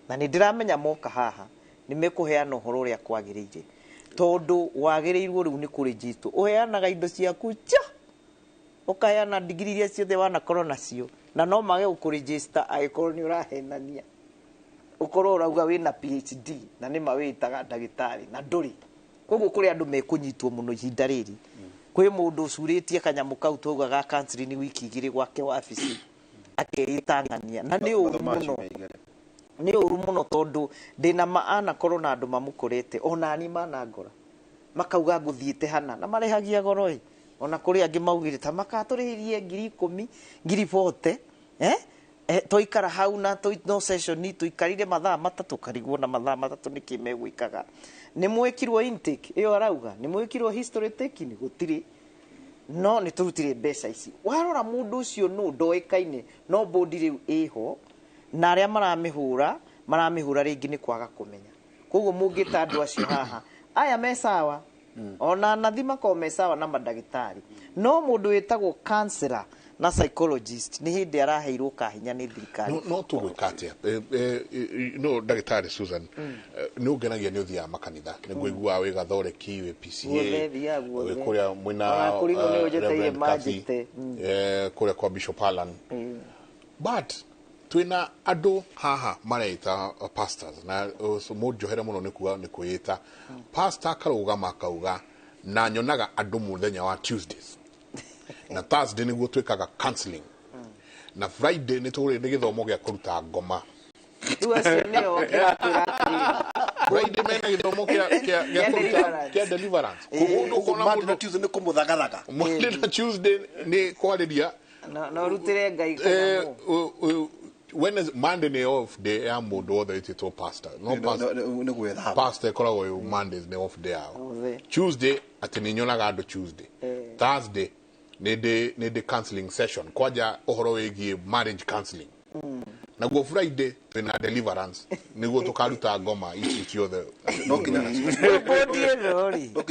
na nĩ ndĩramenya moka haha nĩ mekũheana ũhoro ũrĩa kwagĩrĩire tondũ wagĩrĩirwo rĩu nĩ kũregister ũheanaga indo ciaku ũkaheana digiri iria ciothe wanakorwo nacio na no mage gũkũregister angĩkorwo nĩ ũrahenania ukorwo urauga wina PhD na nĩ mawĩtaga ndagĩtarĩ na ndũrĩ koguo kũrĩ andũ mekũnyitwo mũno ihinda rĩrĩ kwĩ mũndũ ũcurĩtie kanyamũ kau taugaga counseling wiki igĩrĩ gwake wabici akĩĩtangania na nĩ ũru mũno tondũ ndĩna maanakorwo na andũ mamũkorete ona ni manangora makauga ngũthiĩte hana na marehagia goro ona kũrĩ angĩ maugĩre ta makatũrĩhĩrie 10,000 40,000 toikara hau na no session tuikarire mathaa matatũ karigwo na mathaa matatũ nĩ kĩmegwĩkaga nĩ mwĩkirwo intake ĩyo arauga nĩ mwĩkirwo history taking gũtirĩ no nĩ tũrutire mbeca ici warora mũndũ ũcio no ndoĩkaine no bodi rĩu ĩho na arĩa maramĩhũra rĩngĩ nĩ kwaga kũmenya koguo mũngĩta andũ acio haha aya me sawa ona nathi makoo me sawa na mandagĩtarĩ no mũndũ wĩtagwo counselor na psychologist ni hindi araheirwo kahinya ni thirikari no tugwika atia no ndagĩtarĩ Susan no ngenagia nĩ ũthia makanitha nĩ ngũigua wĩ gathoreki wĩ PCA kũrĩa mwina kũrĩa kwa Bishop Alan but twina andũ haha mareita pastors na mũnjohere mũno nĩ kuga nĩ kwĩta pastor karũgama akauga na nyonaga andũ mũthenya wa Tuesdays na Thursday nĩguo twĩkaga counseling na Friday nĩ gĩthomo gĩa kũruta ngoma Friday mena gĩthomo kĩa deliverance Monday na Tuesday nĩ kũmũthagathaga Monday na Tuesday nĩ kwarĩria na rutire ngai Monday nĩ off day ya mũndũ wothe wĩtĩtwo pastor no pastor koragwo Mondays nĩ off day yao Tuesday atĩ nĩ nyonaga andũ Tuesday Thursday nĩ counseling session kwaja ũhoro wĩgiĩ marriage counseling naguo Friday twĩna deliverance nĩguo tũkaruta ngoma ici ciothe no kinya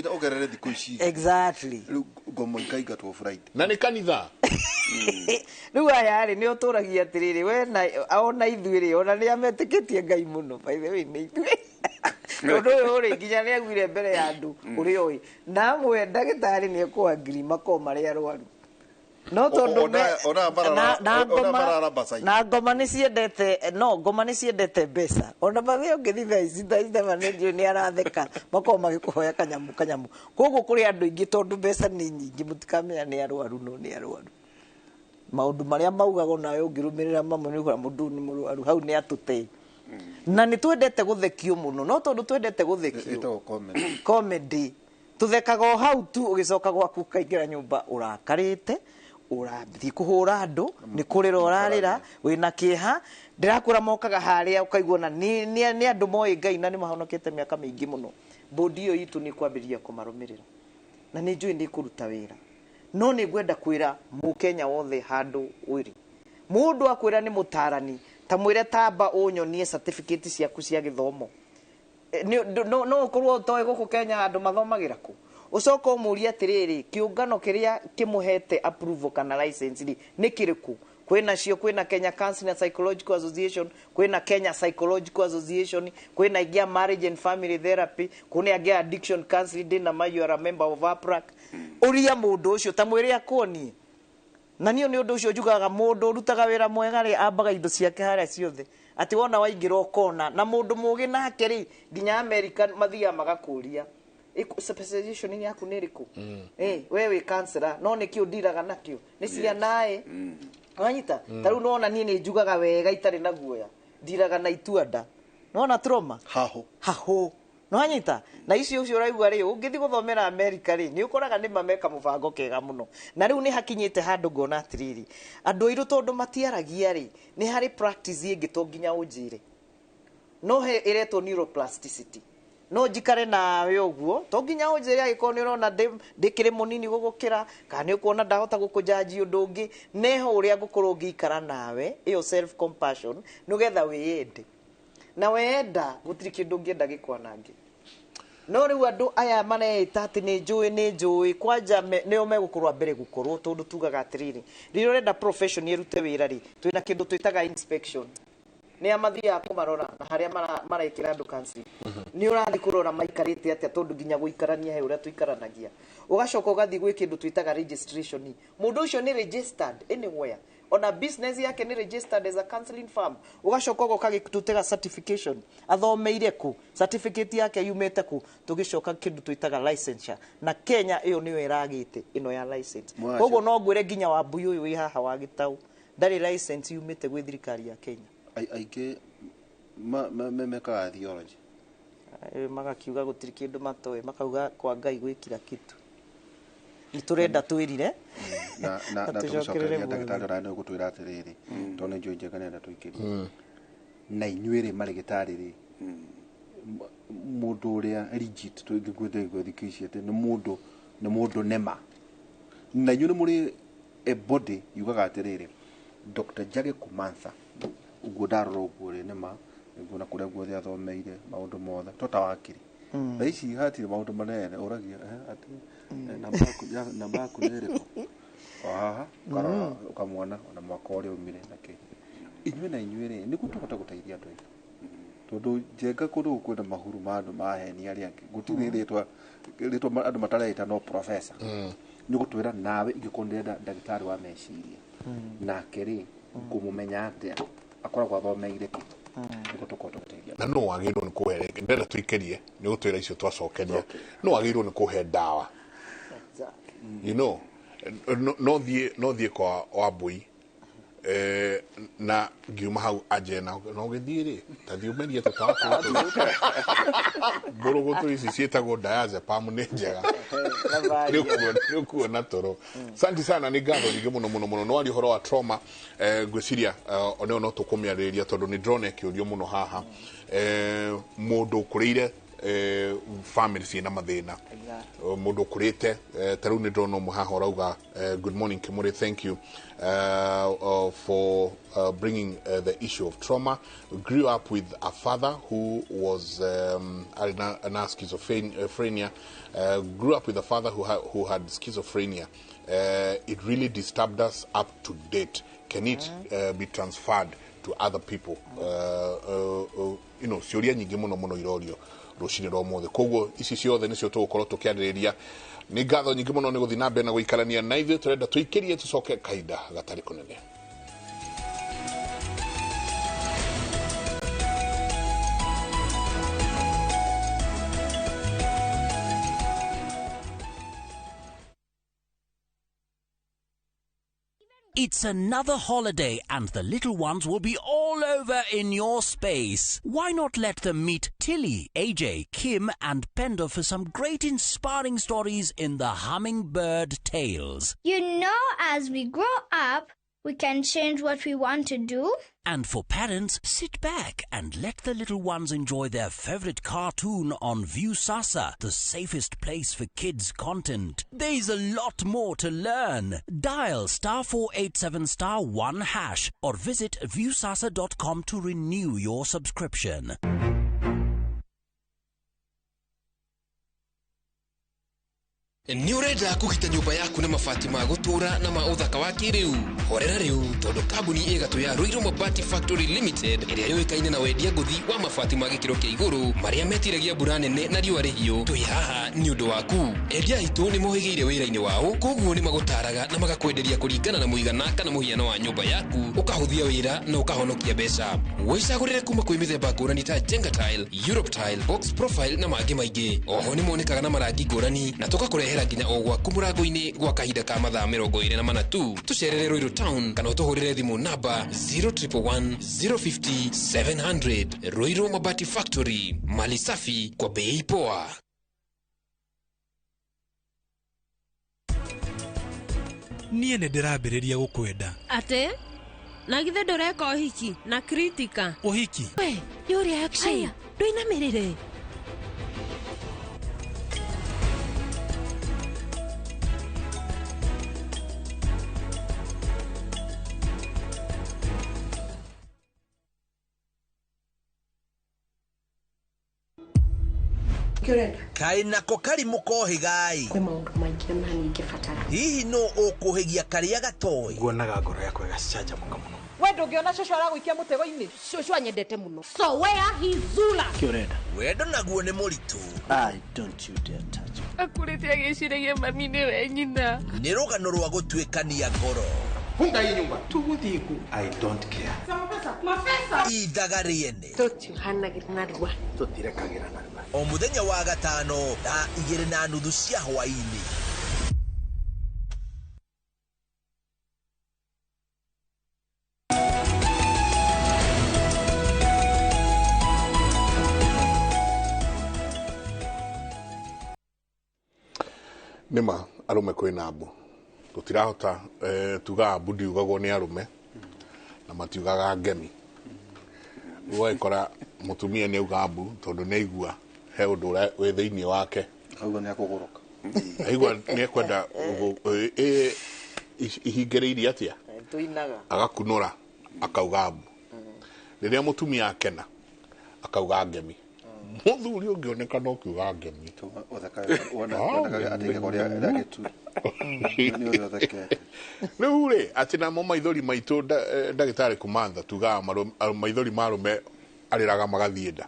ũgerere thikũ ici exactly ngoma ikaingatwo Friday na nĩ kanitha rĩu aya rĩ nĩ ũtũragia atĩrĩrĩ we na ona ithuĩ ona nĩ ametĩkĩtie Ngai mũno by the way nĩ ithuĩ ũndũ ũyũ rĩ nginya nĩ aguire mbere ya andũ ũrĩa ũĩ na amwe ndagĩtarĩ nĩ ekũangiri makoo marĩ arwaru no tondũ na ngoma nĩ ciendete ngoma nĩ ciendete mbeca ona mathe ũngĩthiĩ ici nĩ aratheka makoo magĩkũhoya kanyamũ koguo kũrĩ andũ aingĩ tondũ mbeca nĩ nyingĩ mũtikamenya nĩ arwaru no nĩ arwaru maũndũ marĩa maugagwo nawe ũngĩrũmĩrĩra mamwe nĩ ũgũra mũndũ nĩ mũrwaru hau nĩ atũtei na nĩ twendete gũthekio mũno no tondũ twendete gũthekio comedy tũthekaga hau tu ũgĩcoka gwaku kaingĩra nyũmba ũrakarĩte ũrathiĩ kũhũra andũ nĩ kũrĩra ũrarĩra wĩna kĩeha ndĩrakũra mokaga harĩa ũkaigua na nĩ andũ moĩ Ngai na nĩ mahonokete mĩaka mĩingĩ mũno bodi ĩyo itũ nĩ kwambĩrĩria kũmarũmĩrĩra na nĩ njũĩ nĩ kũruta wĩra no nĩ ngwenda kwĩra mũkenya wothe handũ ũrĩ mũndũ akwĩra nĩ mũtarani ta mwĩre tamba ũnyonie certificate ciaku cia gĩthomo no ũkorwo ũtoĩ gũkũ Kenya handũ mathomagĩra kũ ucoka ũmũria atĩrĩrĩ kĩũngano kĩrĩa kĩmũhete approval kana license nĩ kĩrĩkũ kwĩna Kenya Counseling and Psychological Association kwĩna Kenya Psychological Association kwĩna ingĩ Marriage and Family Therapy kwĩna ingĩ Addiction Counseling ndĩna ma you are a member of APRAC ũria mũndũ ũcio ta mwĩre akonie na niĩ nĩ ũndũ ũcio njugaga mũndũ ũrutaga wĩra mwega rĩ ambaga indo ciake harĩa ciothe ati wona waingĩra ũkona na mũndũ mũgĩ nake rĩ nginya America mathiaga magakũria specialization yaku nĩ ĩrĩkũ we wĩ counselor no nĩkĩ ũndiraga nakĩo nĩ cianaĩ wanyita ta rĩu nona niĩ nĩ njugaga wega itarĩ na guoya ndiraga na ituanda nona trauma haho nwanyita na icio ũcio ũraigua rĩ ũngĩthi gũthomera America rĩ nĩ ũkoraga nĩ mameka mũbango kega mũno na rĩu nĩ hakinyĩte handũ ngona atĩrĩrĩ andũ airũ tondũ matiaragia rĩ nĩ harĩ practice ĩngĩ to nginya ũnjĩre no he ĩretwo neuroplasticity no njikare nawe ũguo to nginya ũnjĩre agĩkorwo nĩ ũrona ndĩkĩrĩ mũnini gũgũkĩra kana nĩ ũkuona ndahota gũkũnjanji ũndũ ũngĩ neho ũrĩa ngũkorwo ngĩikara nawe ĩyo self compassion nĩgetha wĩyende na wenda gũtirĩ kĩndũ ũngĩenda gĩkwanange no rĩu andũ aya mareita atĩ nĩ njũĩ kwanja nĩo megũkorwo mbere gũkorwo tondũ tugaga atĩrĩrĩ rĩrĩa ũrenda profession ĩrute wĩra rĩ twĩna kĩndũ twĩtaga inspection nĩ amathiaga kũmarora na harĩa marekĩra andũ counseling nĩ ũrathi kũrora maikarĩte atĩa tondũ nginya gũikarania he ũrĩa tũikaranagia ũgacoka ũgathi gwĩ kĩndũ twĩtaga registration mũndũ ũcio nĩ registered anywhere ona business yake ni registered as a counseling firm ugacoka ugoka gitutega certification athomeire ku certificate yake yumete ku tugicoka kindu twitaga licensure na Kenya iyo niyo iragite ino ya license koguo no ngwire ginya wa mbuyu uyu wi haha wa gitau ndari license yumete gwi thirikari ya Kenya aike meka theology magakiuga gutiri kindu matoe makauga kwa Ngai gwikira kitu niturenda twirire na tucokereria ndagĩtarĩ rano gũtwĩra atĩrĩrĩ tondũ nĩ njũĩ nenda tũikĩrie na inyuĩrĩ marĩgĩtarĩ rĩ mũndũ ũrĩa rigid tũngĩkwĩte thikũ ici atĩ nĩ mũndũ nema na inyuĩ nĩ mũrĩ a body yugaga atĩrĩrĩ Dr. Jage Kumantha ũguo ndarora ũguo rĩ nema nguona kũrĩa guothe athomeire maũndũ mothe tota wakiri na ici hatirĩ maũndũ manene ũragia atĩ namba yaku nĩ ĩrĩkũ haha karora ũkamwona ona mwaka ũrĩa umire nake inyuĩ na inyuĩ rĩ nĩguo tũhote gũteithia andũ aitũ tondũ njenga kũndũ kwĩna mahuru ma andũ maheni arĩa angĩ gũtirĩ rĩtwa andũ matareita no professor nĩ gũtwĩra nawe ingĩkorwo ndĩrenda ndagĩtarĩ wa meciria nake rĩ ngũmũmenya atĩa akoragwo athomeire kĩ na no wagĩrĩirwo nĩ kũhe ndĩrenda tũikĩrie nĩ gũtwĩra icio twacokeria no wagĩrĩirwo nĩ kũhe ndawa you know no thiĩ kwa Wambui na ngiuma hau ajena no gĩthiĩ rĩ ta thiũmerie tũtawa mbũrũgũtũ ici ciĩtagwo diazepam nĩ njega nĩ kuona toro santi sana nĩ ngatho nyingĩ mũno no wari ũhoro wa trauma ngwĩciria oneo no tũkũmĩarĩrĩria tondũ nĩ ndĩrona kĩũrio mũno haha mũndũ ũkũrĩire family ciĩna mathĩna mũndũ ũkũrĩte ta rĩu nĩ ndĩrona ũmwe haha ũrauga good morning Kimuri, thank you for bringing the issue of trauma. Grew up with a father who was an schizophrenia. Grew up with a father who had schizophrenia. It really disturbed us up to date. Can it be transferred to other people? You know, ciũria nyingĩ mũno irorio rũcinĩ rwa ũmũthĩ koguo ici ciothe nĩcio tũgũkorwo tũkĩarĩrĩria nĩ ngatho nyingĩ mũno nĩ gũthiĩ na mbere na gũikarania na ithuĩ tũrenda tũikĩrie tũcoke kahinda gatarĩ kũnene. It's another holiday and the little ones will be all over in your space. Why not let them meet Tilly, AJ, Kim and Pendo for some great inspiring stories in the Hummingbird Tales. You know, as we grow up, We can change what we want to do. And for parents, sit back and let the little ones enjoy their favorite cartoon on Viusasa, the safest place for kids' content. There's a lot more to learn. Dial *487*1# or visit viusasa.com to renew your subscription. Ni urenda kugita nyumba yaku na mabati ma gutura na ma uthaka wa kiriu horera riu tondu kambuni igatu ya Ruiru Mabati Factory Limited iria yoikaine na wendia nguthi wa mabati ma gikiro kia iguru maria metiragia mbura nene na riua rihiu twi haha ni undu waku endia itu ni mohigiire wira-ini wao koguo ni magutaraga na magakwenderia kuringana na muigana kana muhiano wa nyumba yaku ukahuthia wira na ukahonokia mbeca wicagurire kuma kwi mithemba ngurani ta Jenga Tile, Europe Tile, Box Profile na mangi maingi oho ni monekaga na marangi ngurani na tugakurehera nginya o gwaku murango-ini gwa kahinda ka mathaa 24 tu tucerere Ruiru Town kana utuhurire thimu namba 0111 050 700. Ruiru Mabati Factory, mali safi kwa bei poa. Niĩ nĩ ndĩrambĩrĩria gũkwenda. Ate? Na githe ndũreka ũhiki na kritika. Ũhiki? We, yũrĩa action. Aya, ndũinamĩrĩre. Kai nako kari mukohigai kwe maundu maingi na ningibatara hihi no ukuhigia karia gatoi nguonaga ngoro yakwa igacanja muka muno we ndungiona shosho araguikia mutego-ini shosho anyendete muno so where he zula kiorenda wendo naguo ni muritu don't you dare touch Akuritia giciragia mami ni we nyina ni rugano rwa gutwikania ngoro funga hii nyumba tuguthiku I don't care mafesa idagariene tutihanagira narua tutirekagira narua o muthenya wa gatano thaa 2:30 cia hwaini nima arume kwina abu tutirahota tuga abu ndiugagwo ni arume na matiugaga ngemi wekora mutumia ni uga abu tondu ni igua he undu we thiini wake auga ni akuguruka aigua ni ekwenda ihingereirie atia tuinaga agakunura akauga abu riria mutumia akena akauga ngemi muthuri ungioneka no kiuga ngemi riu ri ati namo maithori maitu ndagitari kumantha tugaga maithori marume ariraga magathie nda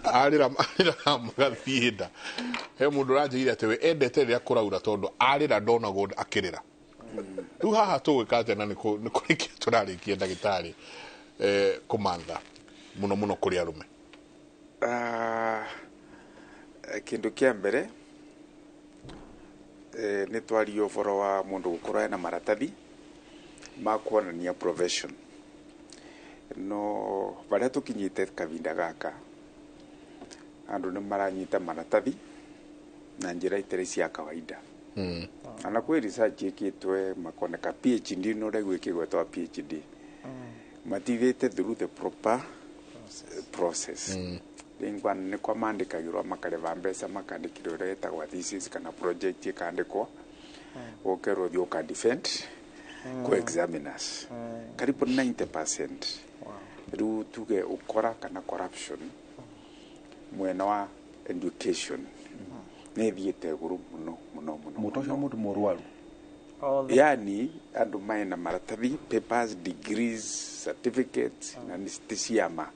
arira magathie nda he mundu ranjire ati we endete riria kuraura tondu arira ndonagwo akirira riu haha tugwika atia na ni kurikia turarikia ndagitari kumantha muno muno kuri arume kindu kia mbere ni twario boro wa mundu gukorwo ena maratathi ma kuonania profession no baria tukinyite kavinda gaka andu ni maranyita maratathi na njira itari cia kawaida ana kwe research ikitwe makoneka PhD no regwe kigwetwa PhD matithite through the proper process lingwa ni kwa mandikagirwa makareva mbeca makandikirwo reta kwa thesis kana project ikandikwa okerwo thio ka defend kwa examiners karibu 90% riu tuge ukora kana corruption mwena wa education ni thiete guru muno mutosha mundu murwaru yani andu maina maratathi papers degrees certificates na ticiama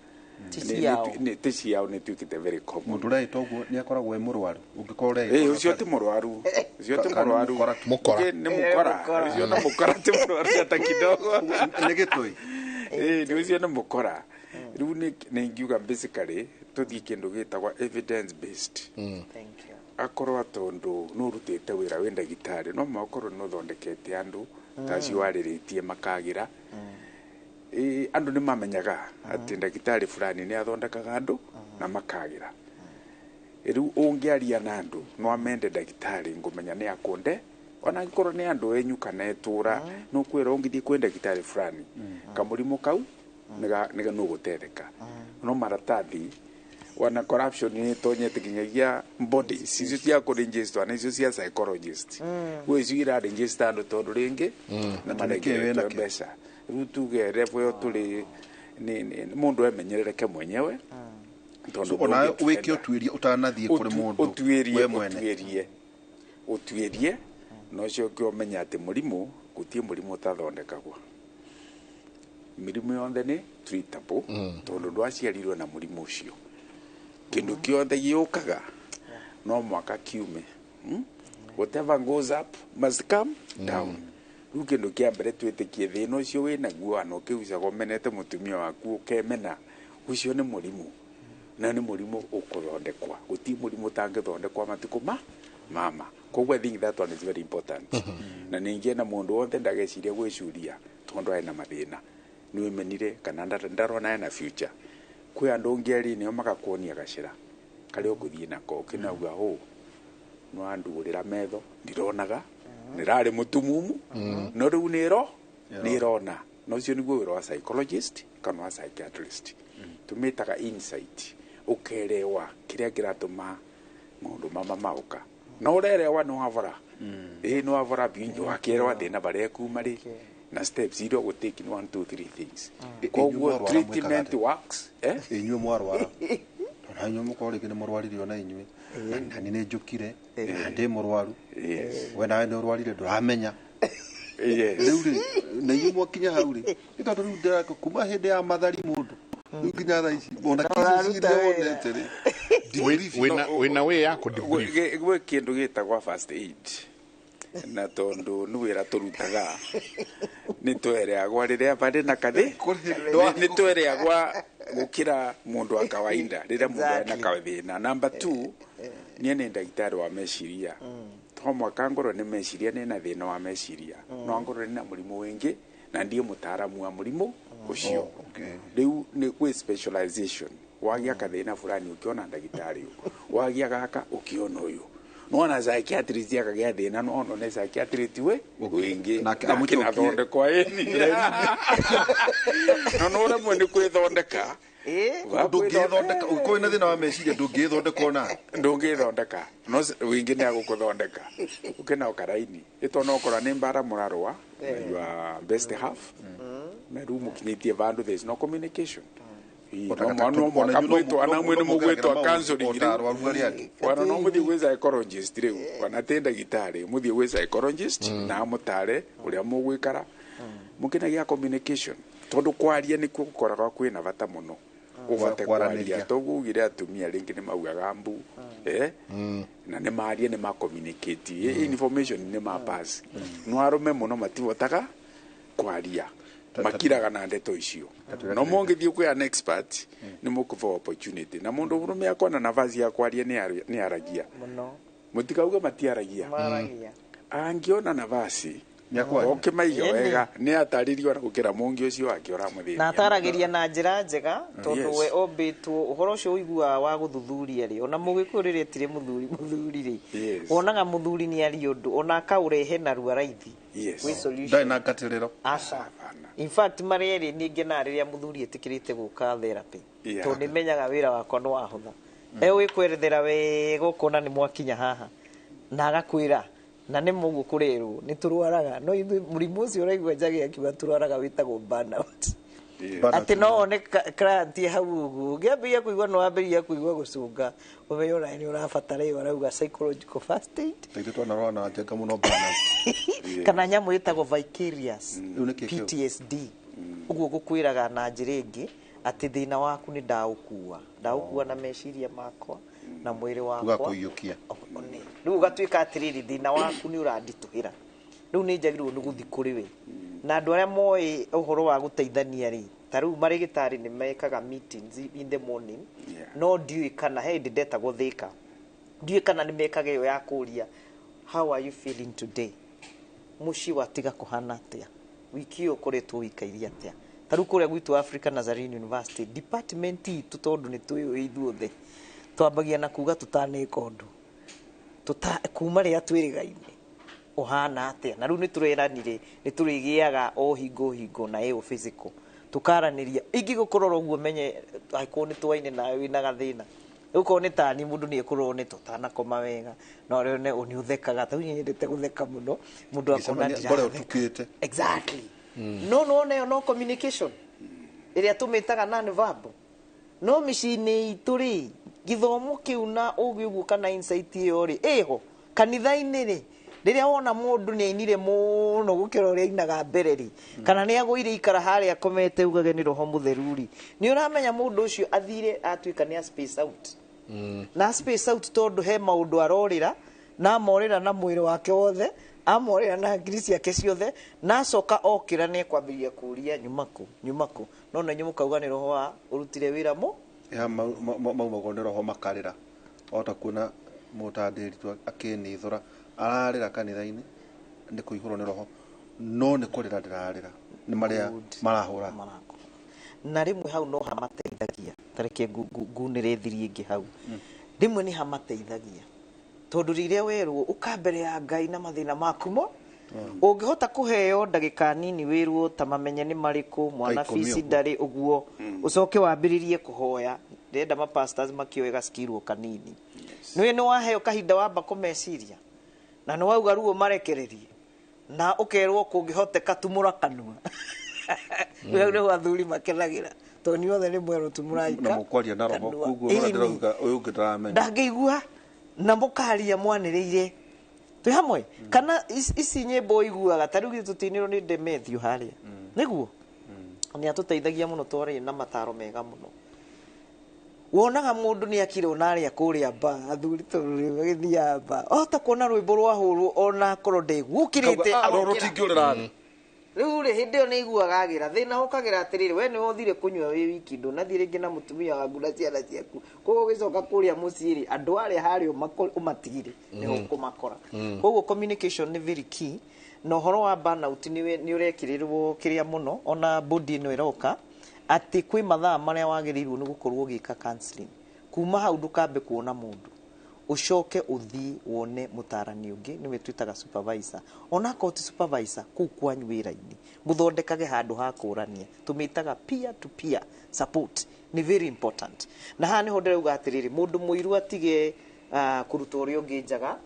ticiao ni tuikite very common mundu raita uguo ni akoragwo e murwaru ungikorwo ucio ti murwaru mukora ni mukora ucio ni mukora ti murwaru hata kidogo ni gitui ni ucio ni mukora riu ni ngiuga basically tuthii kindu gitagwa evidence based thank you akorwa tondu no rutite wira wenda gitari no makorwo no thondekete andu taci wariritie makagira andu ni mamenyaga ati ndagitari fulani ni athondekaga andu na makagira riu ungiaria na andu no amende ndagitari ngumenya ni akonde ona ngikoro ni andu enyu kana etura no kwira ungithie kwenda gitari fulani kamurimu kau nega no gutetheka no maratathi wana corruption ni tonyete kinyagia bodies icio cia kuregister na icio cia psychologist we ira register andu tondu ringi na mareke na pesa rutuge revo tuli ni mundu emenyerereke mwenyewe tondu ona wiki otwirie utanathie kuri mundu we mwene utwirie no cio kiomenya ati murimu gutie murimu utathondekagwa mirimu yonde ni treatable tondu ndwaciarirwo na murimu ucio kindu kiothe giukaga no mwaka kiume whatever goes up must come down riu kindu kia mbere twitikie thina ucio winaguo ano kiucaga umenete mutumia waku ukemena ucio ni murimu na ni murimu ukuthondekwa guti murimu utangithondekwa matuku mama koguo I think that one is very important na ningie na mundu wothe ndageciria gwiciria tondu aina mathina ni umenire kana ndarona na future kwi andu ngeri ni magakuonia gacira kari ukuthie nako kinauga ho no andurira metho ndironaga nirari mutumumu no riu nirona no cio niguo wira wa psychologist kana wa psychiatrist tumitaga insight ukerewa kiria kiratuma mundu mama mauka na urerewa no avora no avora binjo wakerewa thina bare kumari na steps irio gutake 1 2 3 things koguo treatment works inywe mwarwara na inywe mukore kine murwarire ona inywe nani ne njukire ndi murwaru we nawe ni urwarire nduramenya riu na inywe mwakinya hau ri itondu riu ndira kuma hindi ya mathari mundu nginya tha ici bona kisi wonete ri wina we yako debrief gwe kindu gitagwa first aid na tondu ni wira turutaga ni twere agwa riria bari na kathi ni twere agwa gukira mundu wa kawaida riria mundu na kawaida. Number 2 ni ndagitari wa meciria to mwaka ngoro ni meciria ni na thina wa meciria no ngoro ni na murimu wingi na ndiye mutaaramu wa murimu ucio riu ni kwi specialization wagia kathina fulani ukiona ndagitari wagia gaka ukiona uyu no na psychiatrist akagia thina no ne psychiatrist we wingi na athonde kwa eni no remwe ni kwithondeka ndungithondeka uko ina thina wa meciria ndungithondeka ona ndungithondeka no wingi ni agukuthondeka ukena ukaraini itono ukora ni mbara murarwa your best half na rumu kinyitie vandu there is no communication no mwakamuitwa na mwene mugwitwa counseling wana no muthi gwe psychologist riu wana tenda gitari muthi gwe psychologist na mutare uria mugwikara mukinagia communication tondu kwaria ni kukoraga kwina bata muno uvate kwaria togugire atumia ringi ni maugaga mbu na ni maria ni ma communicate information ni ma pass no arume muno mativotaga kwaria makiraga na ndeto icio no mongithio kwa an expert ni mukuva opportunity na mundu urume akona nafasi ya kwaria ni aragia muno mutikauga matiaragia angiona nafasi oke maiyo wega ni ataririo na gukira mungi ucio akiora muthini na ataragiria na njira njega tondu we obitwo uhoro ucio uigua wa guthuthuria ri ona mugikurire tire muthuri ri onaga muthuri ni ari undu ona akaurehe na ruwa raithi we solution dai na katiriro asa in fact marieri ninge na riria muthuri etikirite guka therapy to nimenyaga wira wakwa no wahutha wikwerethera we gukona ni mwakinya haha na agakwira na ne mugu kurirwo ni turwaraga no murimu ucio uraigwa njagi akiba turwaraga witagwo burnout ati no one client hau ugu ngiambia kuigwa no ambiria kuigwa gucunga umeyora ni urabatara iyo arauga psychological first aid tayitwa na rona njega muno burnout kana nyamu itagwo vicarious PTSD uguo gukwiraga na njiringi ati thina waku ni ndaukua na meciria makwa na mwiri wakwa ugakuyukia riu ugatwika atiriri thina waku ni urandituhira riu ni njagirwo ni guthi kuri we na andu aria moi uhoro wa guteithania ri tariu marigitari ni mekaga meetings in the morning no ndiui kana hendi ndeta guthika ndiui kana ni mekaga iyo ya kuria how are you feeling today mushi watiga kuhana atia wiki iyo kuretwo wikairia atia tariu kuria gwitu Africa Nazarene University department itu tondu ni tuyo ithuothe twambagia na kuga tutanika undu kuma ria twirigaine ohana atia na riu nitureranire niturigiaga o hingo na eo physical tukaraniria ingigukorora uguo menye aiko ni twaine na wina gathina uko ni tani mundu ni ekurwo ni tutana koma wega no rero ne uniuthekaga ta unyendete gutheka muno mundu akona ndira exactly no communication iria tumitaga non verbal no micini ituri githomo kiuna ugiugu kana insight iyo ri eho kanitha-ini ri riria wona mundu ni ainire muno gukira uria inaga mbereri kana ni agwire ikara haria akomete ugage ni roho mutheru ri ni uramenya mundu ucio athire atuika ni space out na space out tondu he maundu arorira na morira na mwiri wake wothe amorira na ngiri ciake ciothe na coka okira ni kwambiria kuria nyumaku no na nyumuka uga ni roho wa urutire wira mu ya mau ni roho makarira ota kuna mutandiri tu akinithura ararira kanitha-ini ni kuihurwo ni roho no ni kurira ndirarira ni maria marahura na rimwe hau no hamateithagia tareke ngunire thiri ingi hau rimwe ni hamateithagia tondu riria werwo ukambere ya Ngai na mathina makumo ungihota kuheo ndagika nini wirwo ta mamenye ni mariku mwana fisi ndari uguo ucoke wambiririe kuhoya ndenda ma pastors makioega skirwo kanini niwe ni waheo kahinda wamba kumeciria na no wauga ruo marekererie na ukerwo kungihoteka tumura kanua wewe wathuri makenagira to ni othe ni mwero tumuraika na mukwaria na roho kuguo no ndirauga uyu ngitaramenya ndangĩigua na mukaria mwanĩrĩire twi hamwe kana ici nyĩmbo iguaga ta rĩu tutinirwo ni Demethiu haria niguo ni atuteithagia muno twari na mataro mega muno wonaga mundu ni akire onaria kuria ba athuri tũrĩ gĩthia ba ota kuona rwĩmbo rwahũrwo ona korwo ndĩgukirĩte arotingĩũrĩra riu ri hindi ni iguaga agira thina ukagira atiriri we ni wothire kunywa wi wiki ndo nathire ngi na mutumia waku na ciana ciaku koguo gicoka kuria muciri andu aria hari umatigire ni ukumakora koguo communication ni very key no horo wa burnout ni urekirirwo kiria muno ona body no iroka ati kwi mathaa maria wagirirwo ni gukorwo gika counseling kuma hau ndukambe kuona mundu ucoke uthi wone mutarani ungi niwe twitaga supervisor ona ko ti supervisor ku kwanyu wira-ini muthondekage handu ha kurania tumitaga peer to peer support ni very important na ha ni ho ndirauga atiriri mundu muiru atige kuruta uria ungi njaga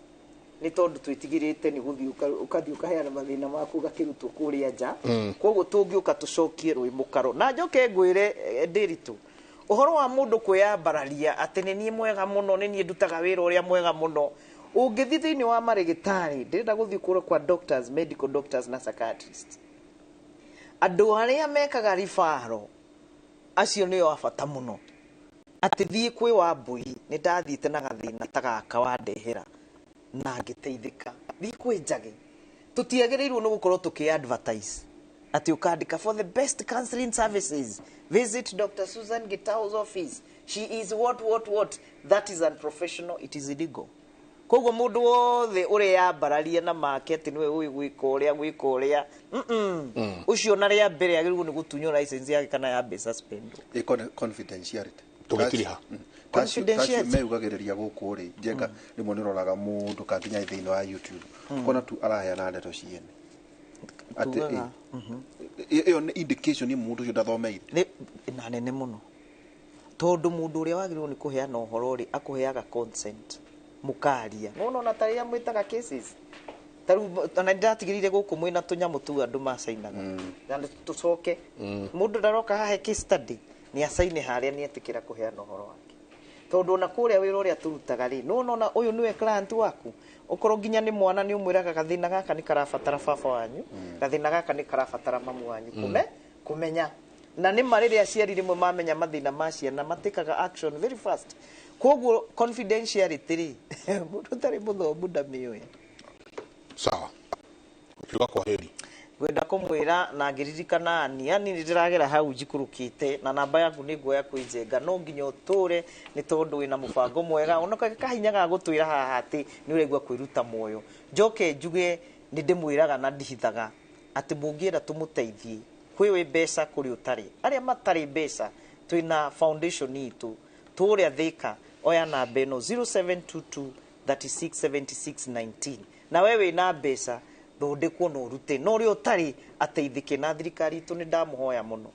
ni tondu twitigirite ni guthi ukathi ukaheana mathina maku gakirutwo kuria nja koguo tungiuka tucokie rwimukaro na njoke ngwire ndiritu uhoro wa mundu kwiyambararia ati ni nie mwega muno ni nie ndutaga wira uria mwega muno ungithi thiini wa marigitari ndirenda guthi kure kwa doctors medical doctors na psychiatrists andu aria mekaga rifaro acio ni wabata muno ati thie kwi wa mbui ni ndathite na gathina tagaka wandehera na ngiteithika thie kwi njage tutiagirirwo ni gukorwo tuki advertise ati ukandika for the best counseling services visit Dr. Susan Gitau's office she is what that is unprofessional it is illegal koguo mundu wothe uri yambararia na market niwe uyu gwika uria ucio na ria mbere agirirwo ni gutunyo license yake kana ya be suspend confidentiality tugitiriha confidentiality meugagiriria guku ri njenga rimwe niroraga mundu kakinya thiini wa YouTube kona tu araheana ndeto ciene ati iyo ni indication ni mundu ucio ndathomeire na nene muno tondu mundu uria wagirirwo ni kuheana uhoro ri akuheaga consent mukaria no na taria mwitaga cases taru na ndatigirire guku mwina tunyamu tu andu macainaga na tucoke mundu ndaroka hahe case study ni asaine haria ni etikira kuheana uhoro wake tondu na kuria wira uria turutaga ri no na uyu niwe client waku ukorwo nginya ni mwana ni umwiraga gathina gaka ni karabatara baba wanyu gathina gaka ni karabatara mamu wanyu kumenya na ni marire aciari rimwe mamenya mathina ma ciana matikaga action very fast koguo confidentiality ri mundu tari muthomu ndamioe sawa ukiuga kwa heri gwenda kumwira na ngiririkana ani ndiragera hau njikurukite na namba yaku ni nguoya kwijenga no nginya uture ni tondu wina mubango mwega onoka kahinyaga gutwira haha ati ni uregwa kwiruta muoyo njoke njuge ni ndimwiraga na ndihithaga ati mungienda tumuteithie kwiwe mbeca kuri utari aria matari mbeca twina foundation itu turia thika oya namba ino 0722 367619 na wewe na mbeca thondekwo no rute no ri utari ateithike na thirikari itu ni ndamuhoya muno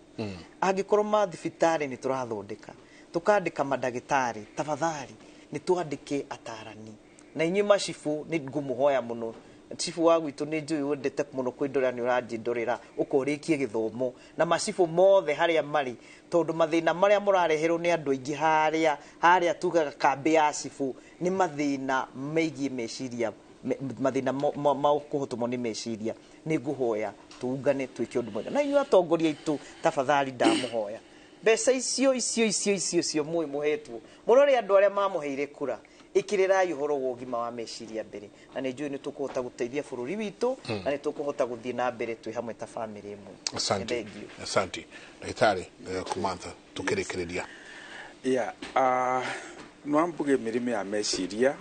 angikorwo mathibitari ni turathondeka tukandika madagitari tafadhali ni tuandike atarani na inyi macibu ni ngumuhoya muno chifu wagu itu ni njui wendete muno kwindora ni uranjindorera ukorikie githomo na macibu mothe haria mari tondu mathina maria murareherwo ni andu aingi haria tugaga kambi ya cibu ni mathina meigie meciria mathina maukuhotomwo ni meciria ni nguhoya tuungane twike undu mwega na inyu atongoria itu tafadhali ndamuhoya mbeca icio muhetwo murori andu aria mamuheire kura ikirirai uhoro wa ugima wa meciria mbere na ni njui ni tukuhota guteithia bururi witu na ni tukuhota guthii na mbere twi hamwe ta family imwe. Asante Daktari Kumantha tukirekereria nwambuge mirimo ya meciria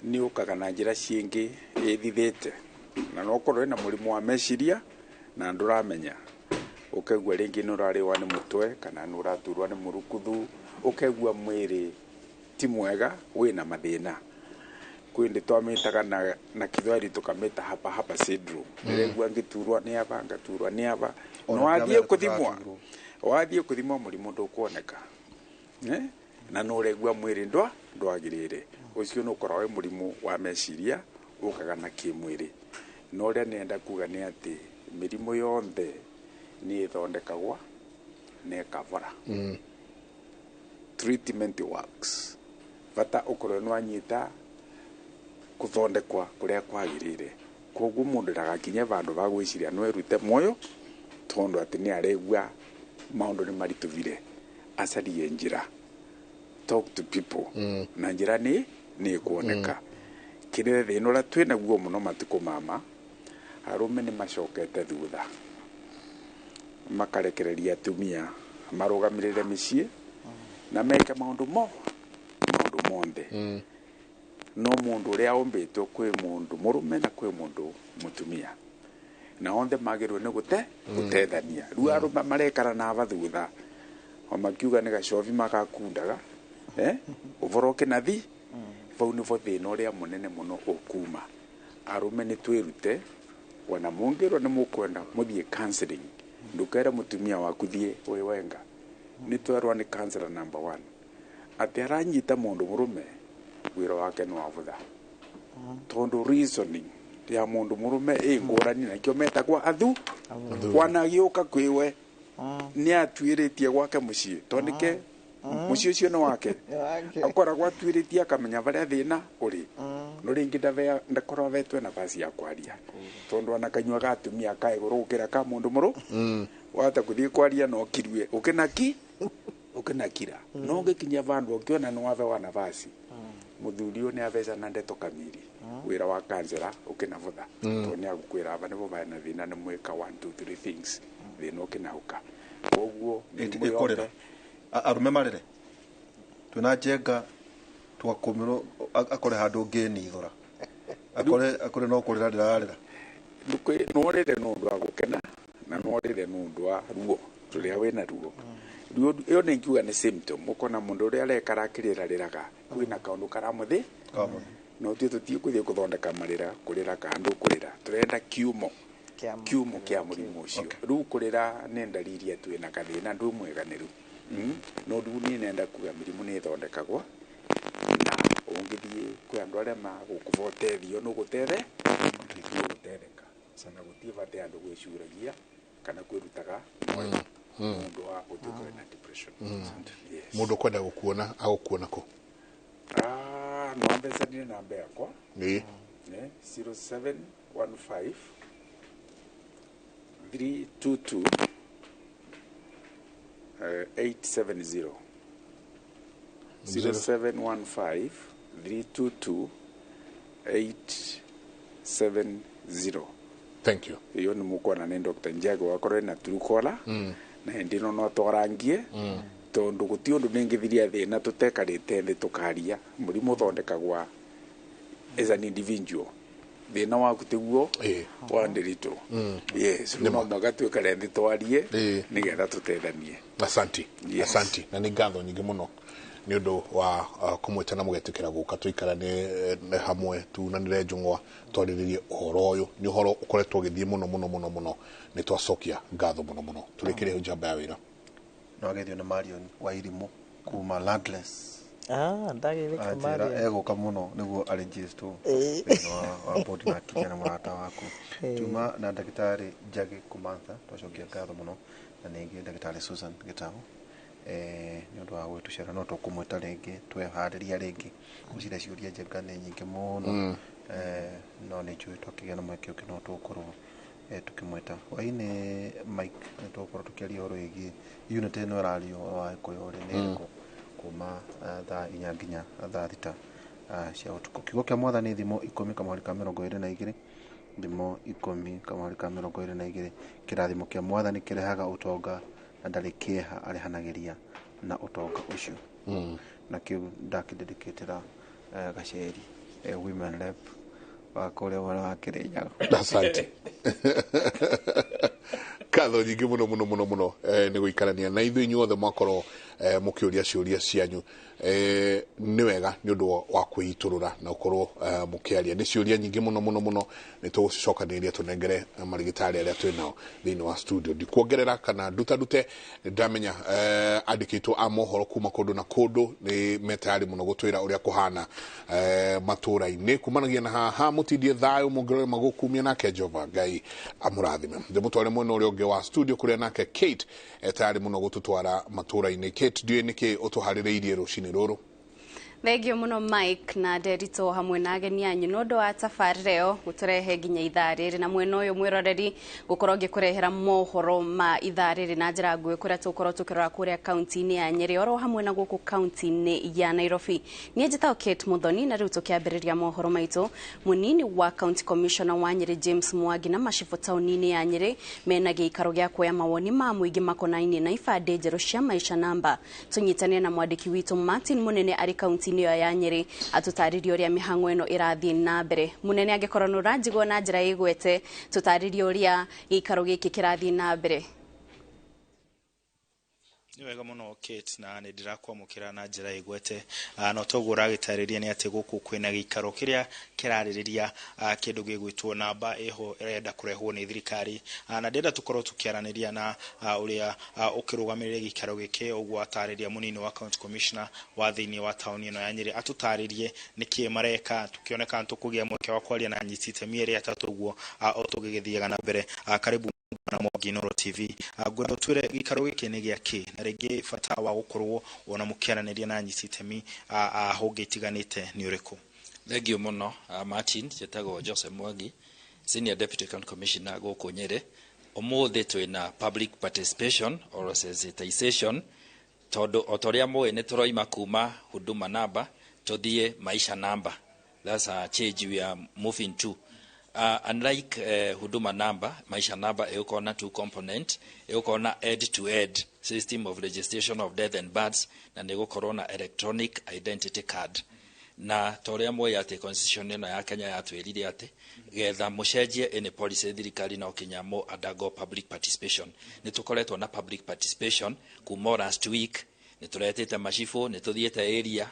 ni ukaga na njira ciingi ithithite na no korwo na murimu wa meciria na nduramenya ukegwa ringi nurariwa ni mutwe kana nuraturwa ni murukuthu ukegwa mwiri ti mwega wina mathina kwindi twamitaga na kithwari tukamita hapa syndrome niregwa ngiturwa ni aba ngaturwa ni aba no wathie kuthimwa murimu ndukuoneka na no regwa mwiri ndwagirire ucio no korwo murimu wa meciria ukaga na kimwiri no ria nenda kuga ni ati mirimo yonthe ni ithondekagwa ne kavara treatment works bata ukorwo nwanyita kuthondekwa kuria kwagirire koguo mundu ndagakinye bandu ba gwiciria no erute muoyo tondu ati ni aregwa maundu ni marituvire acarie njira talk to people na njira ni kuoneka kire thina ria twina guo muno matuko mama arume ni macokete thutha makarekereria atumia marugamirire micii na meke maundu monthe no mundu uria umbitwo kwi mundu murume na kwi mundu mutumia na onthe magirwo ni gutethania riu arume marekara na abathutha o makiuga ni gacobi makakundaga uvoroke nathi vau ni vo thina uria munene muno ukuma arume ni twirute wana mungirwo ni mukwenda muthie counseling ndukera mutumia waku thie wi wenga ni twerwa ni counselor number 1 ati aranyita mundu murume wira wake no avutha tondu reasoning ya mundu murume ngurani na kio metagwa athu wanagiuka kwiwe ni atwiritie gwake mucii tondike mucii ucio no wake akoragwo atwiritie akamenya varia thina uri no ringi ndakorwo vetwe na basi ya kwaria tondu ana kanywa gatumia kaigurukira ka mundu muru wata kuthii kwaria no kirwe ukinakira no ngikinya vandu ukiona no wave wana basi muthurio ni aveca na ndeto kamiri wira wa kansera ukinavutha to ni agukwira ava nivo vaina thina ni mwika 1 2 3 things thina ukinauka koguo ikorera arume marire twina jenga twakumiro akore handu ngeni ithora akore no kurira ndirarira norire nundu wa gukena na norire nundu wa ruo turia wina ruo yo ni ngiuga ni symptom ukona mundu uria arekara akirirariraga kwina kaundu karamuthi no tutie kuthie kuthondeka marira kurira kandu kurira turenda kiumo kia murimu ucio riu kurira ni ndariri atu ina kathina ndu mweganiru no ndu ni nenda kuga mirimu ni ithondekagwa na ungithie kwi andu aria magukuvotethio no gutetheka sana gutie vate andu gwicuragia kana kwirutaga mundu wa utuko na depression mundu kwenda gukuona agukuona ko no ambesa ni namba yakwa ni 0715 322 870 0715 322 870. Thank you. Iyo ni mukona ni Dr. Njago wakorwe na turukola na ndino no twarangie tondu gutiondu ningithiria thina tutekarite thi tukaria murimu thondekagwa as an individual thina waku tiguo wandirito yes no magatwikare thi twarie nigetha tutethanie. Asante na ni ngatho nyingi muno ni undu wa kumwetana mugetikira guka tuikarane hamwe tunanire njungwa twariririe uhoro uyu ni uhoro ukoretwo githie muno ni twacokia ngatho muno turikire njamba ya wira no agethio na Marion wa irimu kuma Landless ndagithika Marion eguka muno niguo aregister wa bodi na kijana murata waku tuma na ndagitari Njagi Kumantha twacokia ngatho muno na ningi ndagitari Susan Gitao ni undu wa gwetucera no tukumweta ringi twehariria ringi gucira ciuria njega ni nyingi muno no ni njui twakigia na mweke uki no tukorwo tukimweta waine Mike ni tukorwo tukiaria horo igi unit ino radio wa koyore ni kuma thaa 4 nginya thaa 6 cia utuku kiugo kia mwathani thimo 10 kamwari ka 22 thimo 10 kamwari ka 22 kirathimo kia mwathani kirehaga utonga na ndari kieha arehanagiria na utonga ucio na kiu ndakidedicatera gaceri women rep wa kore wa Kirinyaga. Asante. Katho nyingi muno ni guikarania na ithu inyuothe mwakorwo mukiuria ciuria cianyu ni wega ni undu wa kwiturura na ukorwo mukiaria ni ciuria nyingi muno ni tugucicokaniria tunengere marigitari aria twinao thiini wa studio ndi kuongerera kana dute ndamenya andikitwo a mohoro kuma kundu na kundu ni metari muno gutwira uria kuhana matura-ini kumanagia na haha mutindie thayo mungirore magukumia nake Jehova Ngai amurathime ndimutware mwena uria ungi wa studio kuria nake Kate etari muno gututwara matura-ini. Kate ndiye niki utuhaririirie rucini ruru. Thengio muno Mike na Derito hamwe na ageni anyu nondo wa tafareo guturehe nginya ithaa riri na mwena uyu mwiroreri gukorwo ngikurehera mohoro ma ithaa riri na njira nguhi kuria tukorwo tukirora kuria kaunti-ini ya Nyeri oro hamwe na guku kaunti-ini ya Nairobi. Nie njitao Kate Muthoni na riu tukiambiriria mohoro maitu munini wa county commissioner wa Nyeri James Mwangi na mashifu tauni-ini ya Nyeri mena giikaro gia kuoya mawoni ma muingi makonaini na ibande njeru cia maisha namba tunyitanie na mwandiki witu Martin Munene ari kaunti niyo ya Nyeri atutaririo ria mihango eno irathi na mbere munene angekorwo nuranjigwo na njira igwete tutaririo ria ikaro giki kirathi na mbere. Ni wega muno Kate na ni ndirakwamukira na njira igwete no toguo ragitariria ni ati guku kwina gikaro kiria kiraririria kindu gigwitwo namba eho irenda kurehwo ni thirikari na ndenda tukorwo tukiaraniria na uria ukirugamirira gikaro giki uguo atariria munini wa county commissioner wa thiini wa tauni ino ya Nyeri atutaririe niki mareka tukioneka tukugia mweke wa kwaria na nyitite mieri atatu uguo otugigithiaga na mbere karibu na Mwangi Noro TV gwendo twire gikaro giki ni giaki na rigi fata wa gukorwo ona mukiaraniria na nyititemi honge itiganite ni uriku. Thengio muno Martin jetagwo Joseph Mwangi senior deputy county commissioner guku Nyeri umuthi twina public participation or sensitization todo otoria moe ni turoima kuma huduma namba tuthie maisha namba. That's a change we are moving to. Unlike huduma namba, maisha namba eukona two component, eukona end-to-end system of registration of death and births, na nego corona electronic identity card. Na torea moya ate constitution ino ya Kenya yatwirire ate getha mucenjie ene policy thirikari na okinyamo adago public participation. Nitukoretwo na public participation kuma last week. Nituretete mashifu nituthiete area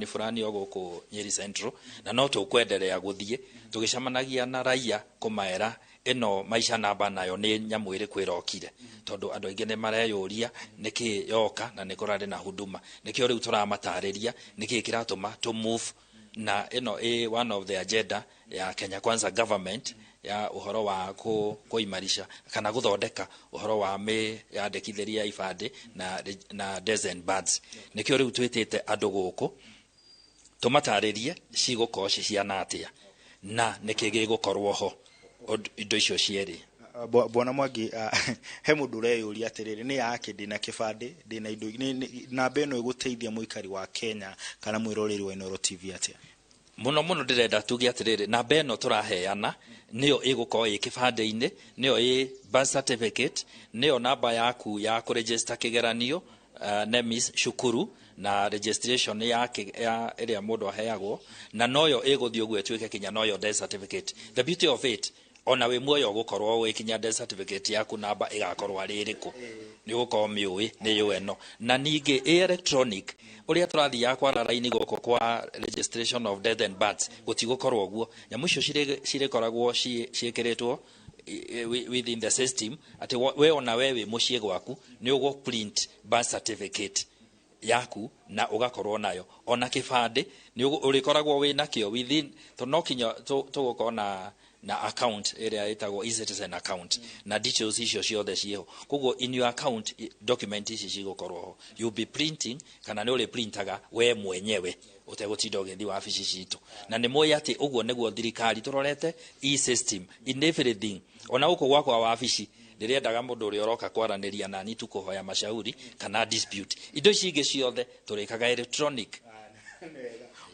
fulani oguku Nyeri Central na no tukwenderea guthie tugicamanagia na raia kumaera ino maisha namba nayo ni nyamwire kwirokire tondu andu aingi ni mareyuria niki yoka na nikurari na huduma nikio riu turamatariria niki kiratuma to move na ino one of the agenda ya Kenya Kwanza government ya uhoro wa kuimarisha kana guthondeka uhoro wa yandikithiria ibande na death and births nikio riu twitite andu guku tumataririe cigukorwo ciana atia na nikigi gukorwo ho indo icio cieri. Bwana Mwangi he mundu ureyuria atiriri ni yake ndina kibande ndina indo namba ino iguteithia muikari wa Kenya kana mwiroreri wa Noro TV atia muno ndirenda tuge atiriri namba ino turaheana niyo igukorwo ikibande-ini niyo birth certificate niyo namba yaku ya kuregister kigeranio nemis shukuru na registration ya area mundu aheagwo na noyo iguthio gwe twike kinya noyo death certificate. The beauty of it ona we muoyo gukorwo wikinya death certificate yaku namba igakorwo ari iriku ni gukorwo miui ni yo eno na ningi electronic uria turathi ya kwa raini goko kwa registration of death and births gutigukorwo uguo nyamu icio cirekoragwo ciekeretwo within the system ati we ona wewe mucie gwaku ni ugo print birth certificate yaku na ugakorwo nayo ona kibande ni urikoragwo we nakio within to no kinya tugukona na account area itagwo e-citizen account na details icio ciothe ciho koguo in your account document ici cigukorwo you be printing kana ni uri printaga we mwenyewe utegutinda ugethi wa wabici citu na ni moya ati uguo niguo thirikari turorete e-system in everything ona uko gwakwa wabici ndiriendaga mundu uri oroka kwaraniria na ni tukuhoya mashauri kana dispute indo ici ingi ciothe turikaga electronic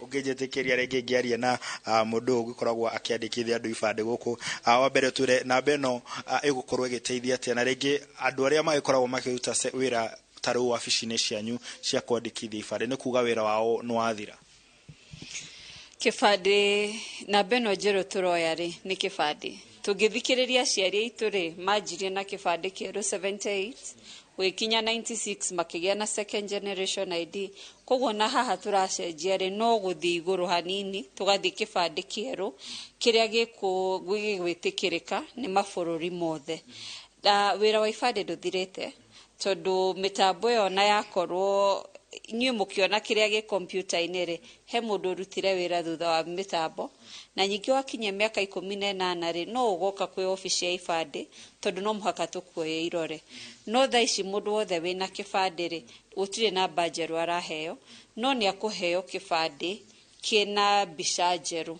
ungejetekeria rege ngiaria na mundu ugikoragwo akiandikithia andu ibande guku wa mbere ture na beno igukorwo igiteithia ati na rege andu aria magikoragwo makiruta wira taru wabici-ini cianyu cia kwandikithia ibande ni kuga wira wao ni wathira kibande na beno njero turoya ri ni kibande tungithikiriria ciaria itu ri manjirie na kibande kieru 78 wikinya 96 makigia na second generation ID koguo na haha turacenjia ri no guthi iguru hanini tugathi kibande kieru kiria gigwitikirika ni mabururi mothe wira wa ibande nduthirite tondu mitambo yo na yakorwo nyue mukiona kiria gi computer-ini ri he mundu rutire wira thutha wa mitambo na nyingi wakinye miaka 18 ri no ugoka kwi office ya ibande tondu no muhaka tukuoye irore no tha ici mundu wothe wina kibande ri utire na bajeru araheo no ni akuheo kibande kina mbica njeru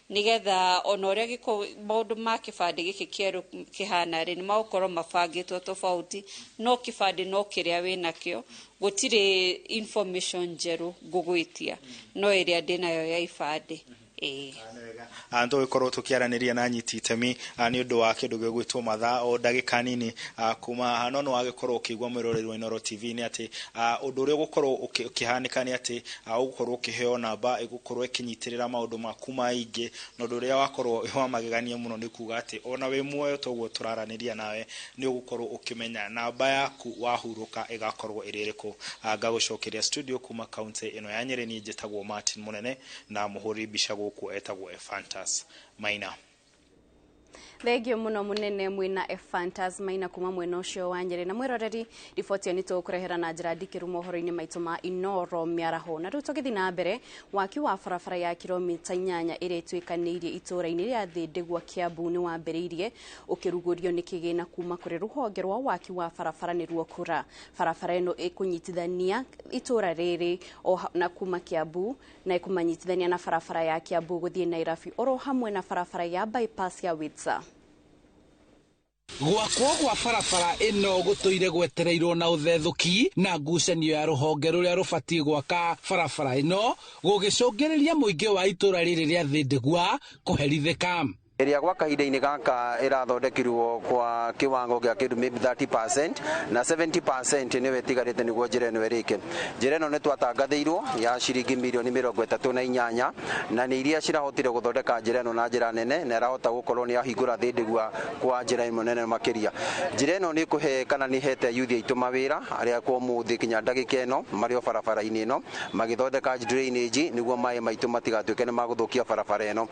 nigetha ona uria giko maundu ma kibande giki kieru kihana ri ni magukorwo mabangitwo tofauti no kibande no kiria wina kio gutire information njeru ngugwitia no iria ndinayo ya ibande anto ikorwo tukiaraniria na nyiti itemi ni undu wa kindu gigwitwo mathaa o ndagika nini kuma hanono wagikorwo ukigwa mwiroreri wa Inoro TV ni ati undu uria gukorwo ukihanika ni ati ugukorwo ukiheo namba igukorwo ikinyitirira maundu maku maingi no undu uria wakorwo wa magegania muno ni kuga ati ona we muoyo toguo turaraniria nawe ni ugukorwo ukimenya namba yaku wahuruka igakorwo iririku ngagucokeria studio kuma county ino ya Nyeri ni njitagwo Martin Munene na muhuri bisha guku etagwo Fantas Maina Thegio muno munene mwina Fantas Maina kuma mwena ucio wa Nyeri na mwiroreri riboti ni tukurehera na njira ndikiru mohoro-ini maitu ma Inoro miaraho na riu tugithi na mbere waki wa barabara ya kilomita 8 ire twikanirie itura-ini ria Thindigwa Kiambu ni wambiriirie ukirugurio ni kigina kuma kuri ruhonge rwa waki wa barabara ni ruo kura barabara ino ikunyitithania itura riri na kuma Kiambu na ikumanyitithania na barabara ya Kiambu guthie Nairobi oro hamwe na barabara ya bypass ya Witsa gwakwo gwa barabara ino gutoire gwetereirwo na uthethuki na ngucanio ya ruhonge ruria rubatie gwaka barabara ino gugicungiriria muingi wa itura riri ria Thindigwa kuherithika Area kwa kahinda-ini gaka irathondekirwo kwa kiwango gya kindu maybe 30% na 70% niwe tigarite niguo njira ino irike. Njira ino ni twatangathirwo ya ciringi milioni 38 na ni iria cirahotire guthondeka njira ino na njira nene na irahota gukorwo ni yahingura Thindigwa kwa njira imo nene makiria. Njira ino ni kuhe kana ni hete youth aitu mawira aria kwa muthi kinya ndagika ino mario barabara-ini ino magithondeka drainage niguo mai maitu matigatuike ni maguthukia barabara ino.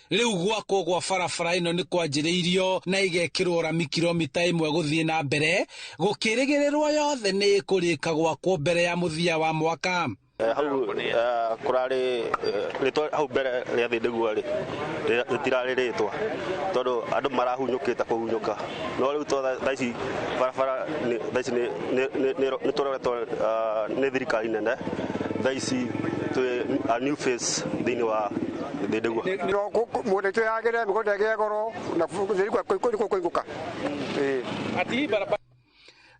Riu gwakwo gwa barabara ino ni kwanjiriirio na igekirwo rami kilomita 1 guthie na mbere gukirigirirwo yothe ni ikurika gwakwo mbere ya muthia wa mwaka hau kurari ritwa hau mbere ria Thindigwa ri ritirari ritwa tondu andu marahunyukite kuhunyuka no riu thaici barabara thaici ni turoretwo ni thirikari nene thaici a new face thini wa Thindigwa muretu yagire migode gegoro na Thindigwa kuinguka ati barabara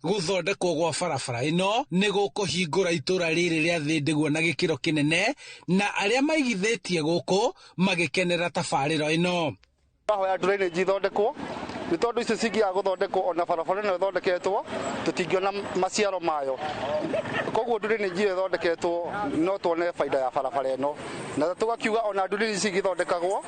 guthondekwo gwa barabara ino ni gukuhingura itura riri ria Thindigwa na gikiro kinene na aria maigithitie guku magikenera tabariro ino bahoya drainage ithondekwo nĩ tondũ icio cingiaga gũthondekwo ona barabara ĩno ĩthondeketwo tũtingĩona maciaro mayo. Koguo drainage ĩyo ĩthondeketwo no tuone baida ya barabara ĩno, na tũgakiuga ona drainage ici igĩthondekagwo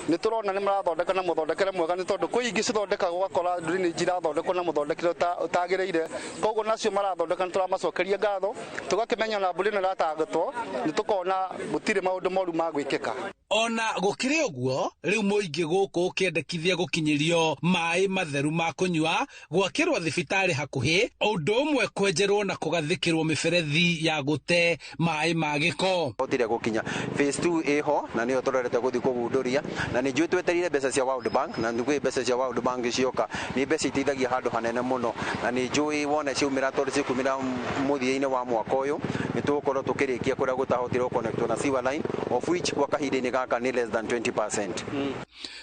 nĩ tũrona nĩ marathondeka na mũthondekere mwega, nĩ tondũ kwĩ ingĩ cithondekagwo ũgakora drainage irathondekwo na mũthondekere ũtagĩrĩire. Koguo nacio marathondeka nĩ tũramacokeria ngatho, tũgakĩmenya ona mbura ĩno ĩratagĩtwo nĩ tũkona gũtirĩ maũndũ moru ma gwĩkĩka. Ona gũkĩrĩ ũguo, rĩu mũingĩ gũkũ ũkĩendekithia gũkinyĩrio maĩ matheru ma kũnyua, gwakĩrwo thibitarĩ hakuhĩ, ũndũ ũmwe kwenjerwo na kũgathĩkĩrwo mĩberethi ya gũte maĩ ma gĩko. Hotire gũkinya phase 2 ĩho na nĩyo tũrorete gũthiĩ kũgundũria, na nĩ njũĩ twetereire mbeca cia World Bank, na nĩ mbeca cia World Bank cioka nĩ mbeca iteithagia handũ hanene mũno, na nĩ njũĩ wona ciaumĩra tondũ cikumĩra mũthia-inĩ wa mwaka ũyũ nĩ tũgũkorwo tũkĩrĩkia kũrĩa gũtahotire gũconnectwo na sewer line, of which kwa kahinda-inĩ gaka nĩ less than 20%.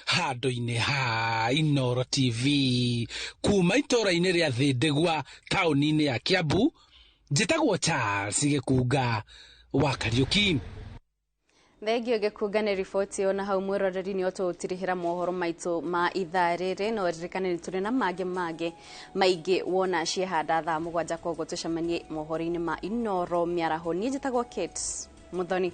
Handũ-inĩ ha Inooro TV kuma itũra-inĩ rĩa Thĩndĩgwa taũni-inĩ ya Kiambu, njĩtagwo Charles Gĩkunga wa Kariũki. Thengio Gĩkunga nĩ riboti ona hau mwĩroreri nĩ ũtũtirihĩra mohoro maitũ ma ithaa rĩrĩ, no ririkane nĩ tũrĩ na mangĩ maingĩ wona ciehanda thaa 7 koguo tũcemanie mohoro-inĩ ma Inooro mĩaraho. Niĩ njĩtagwo Kate Muthoni.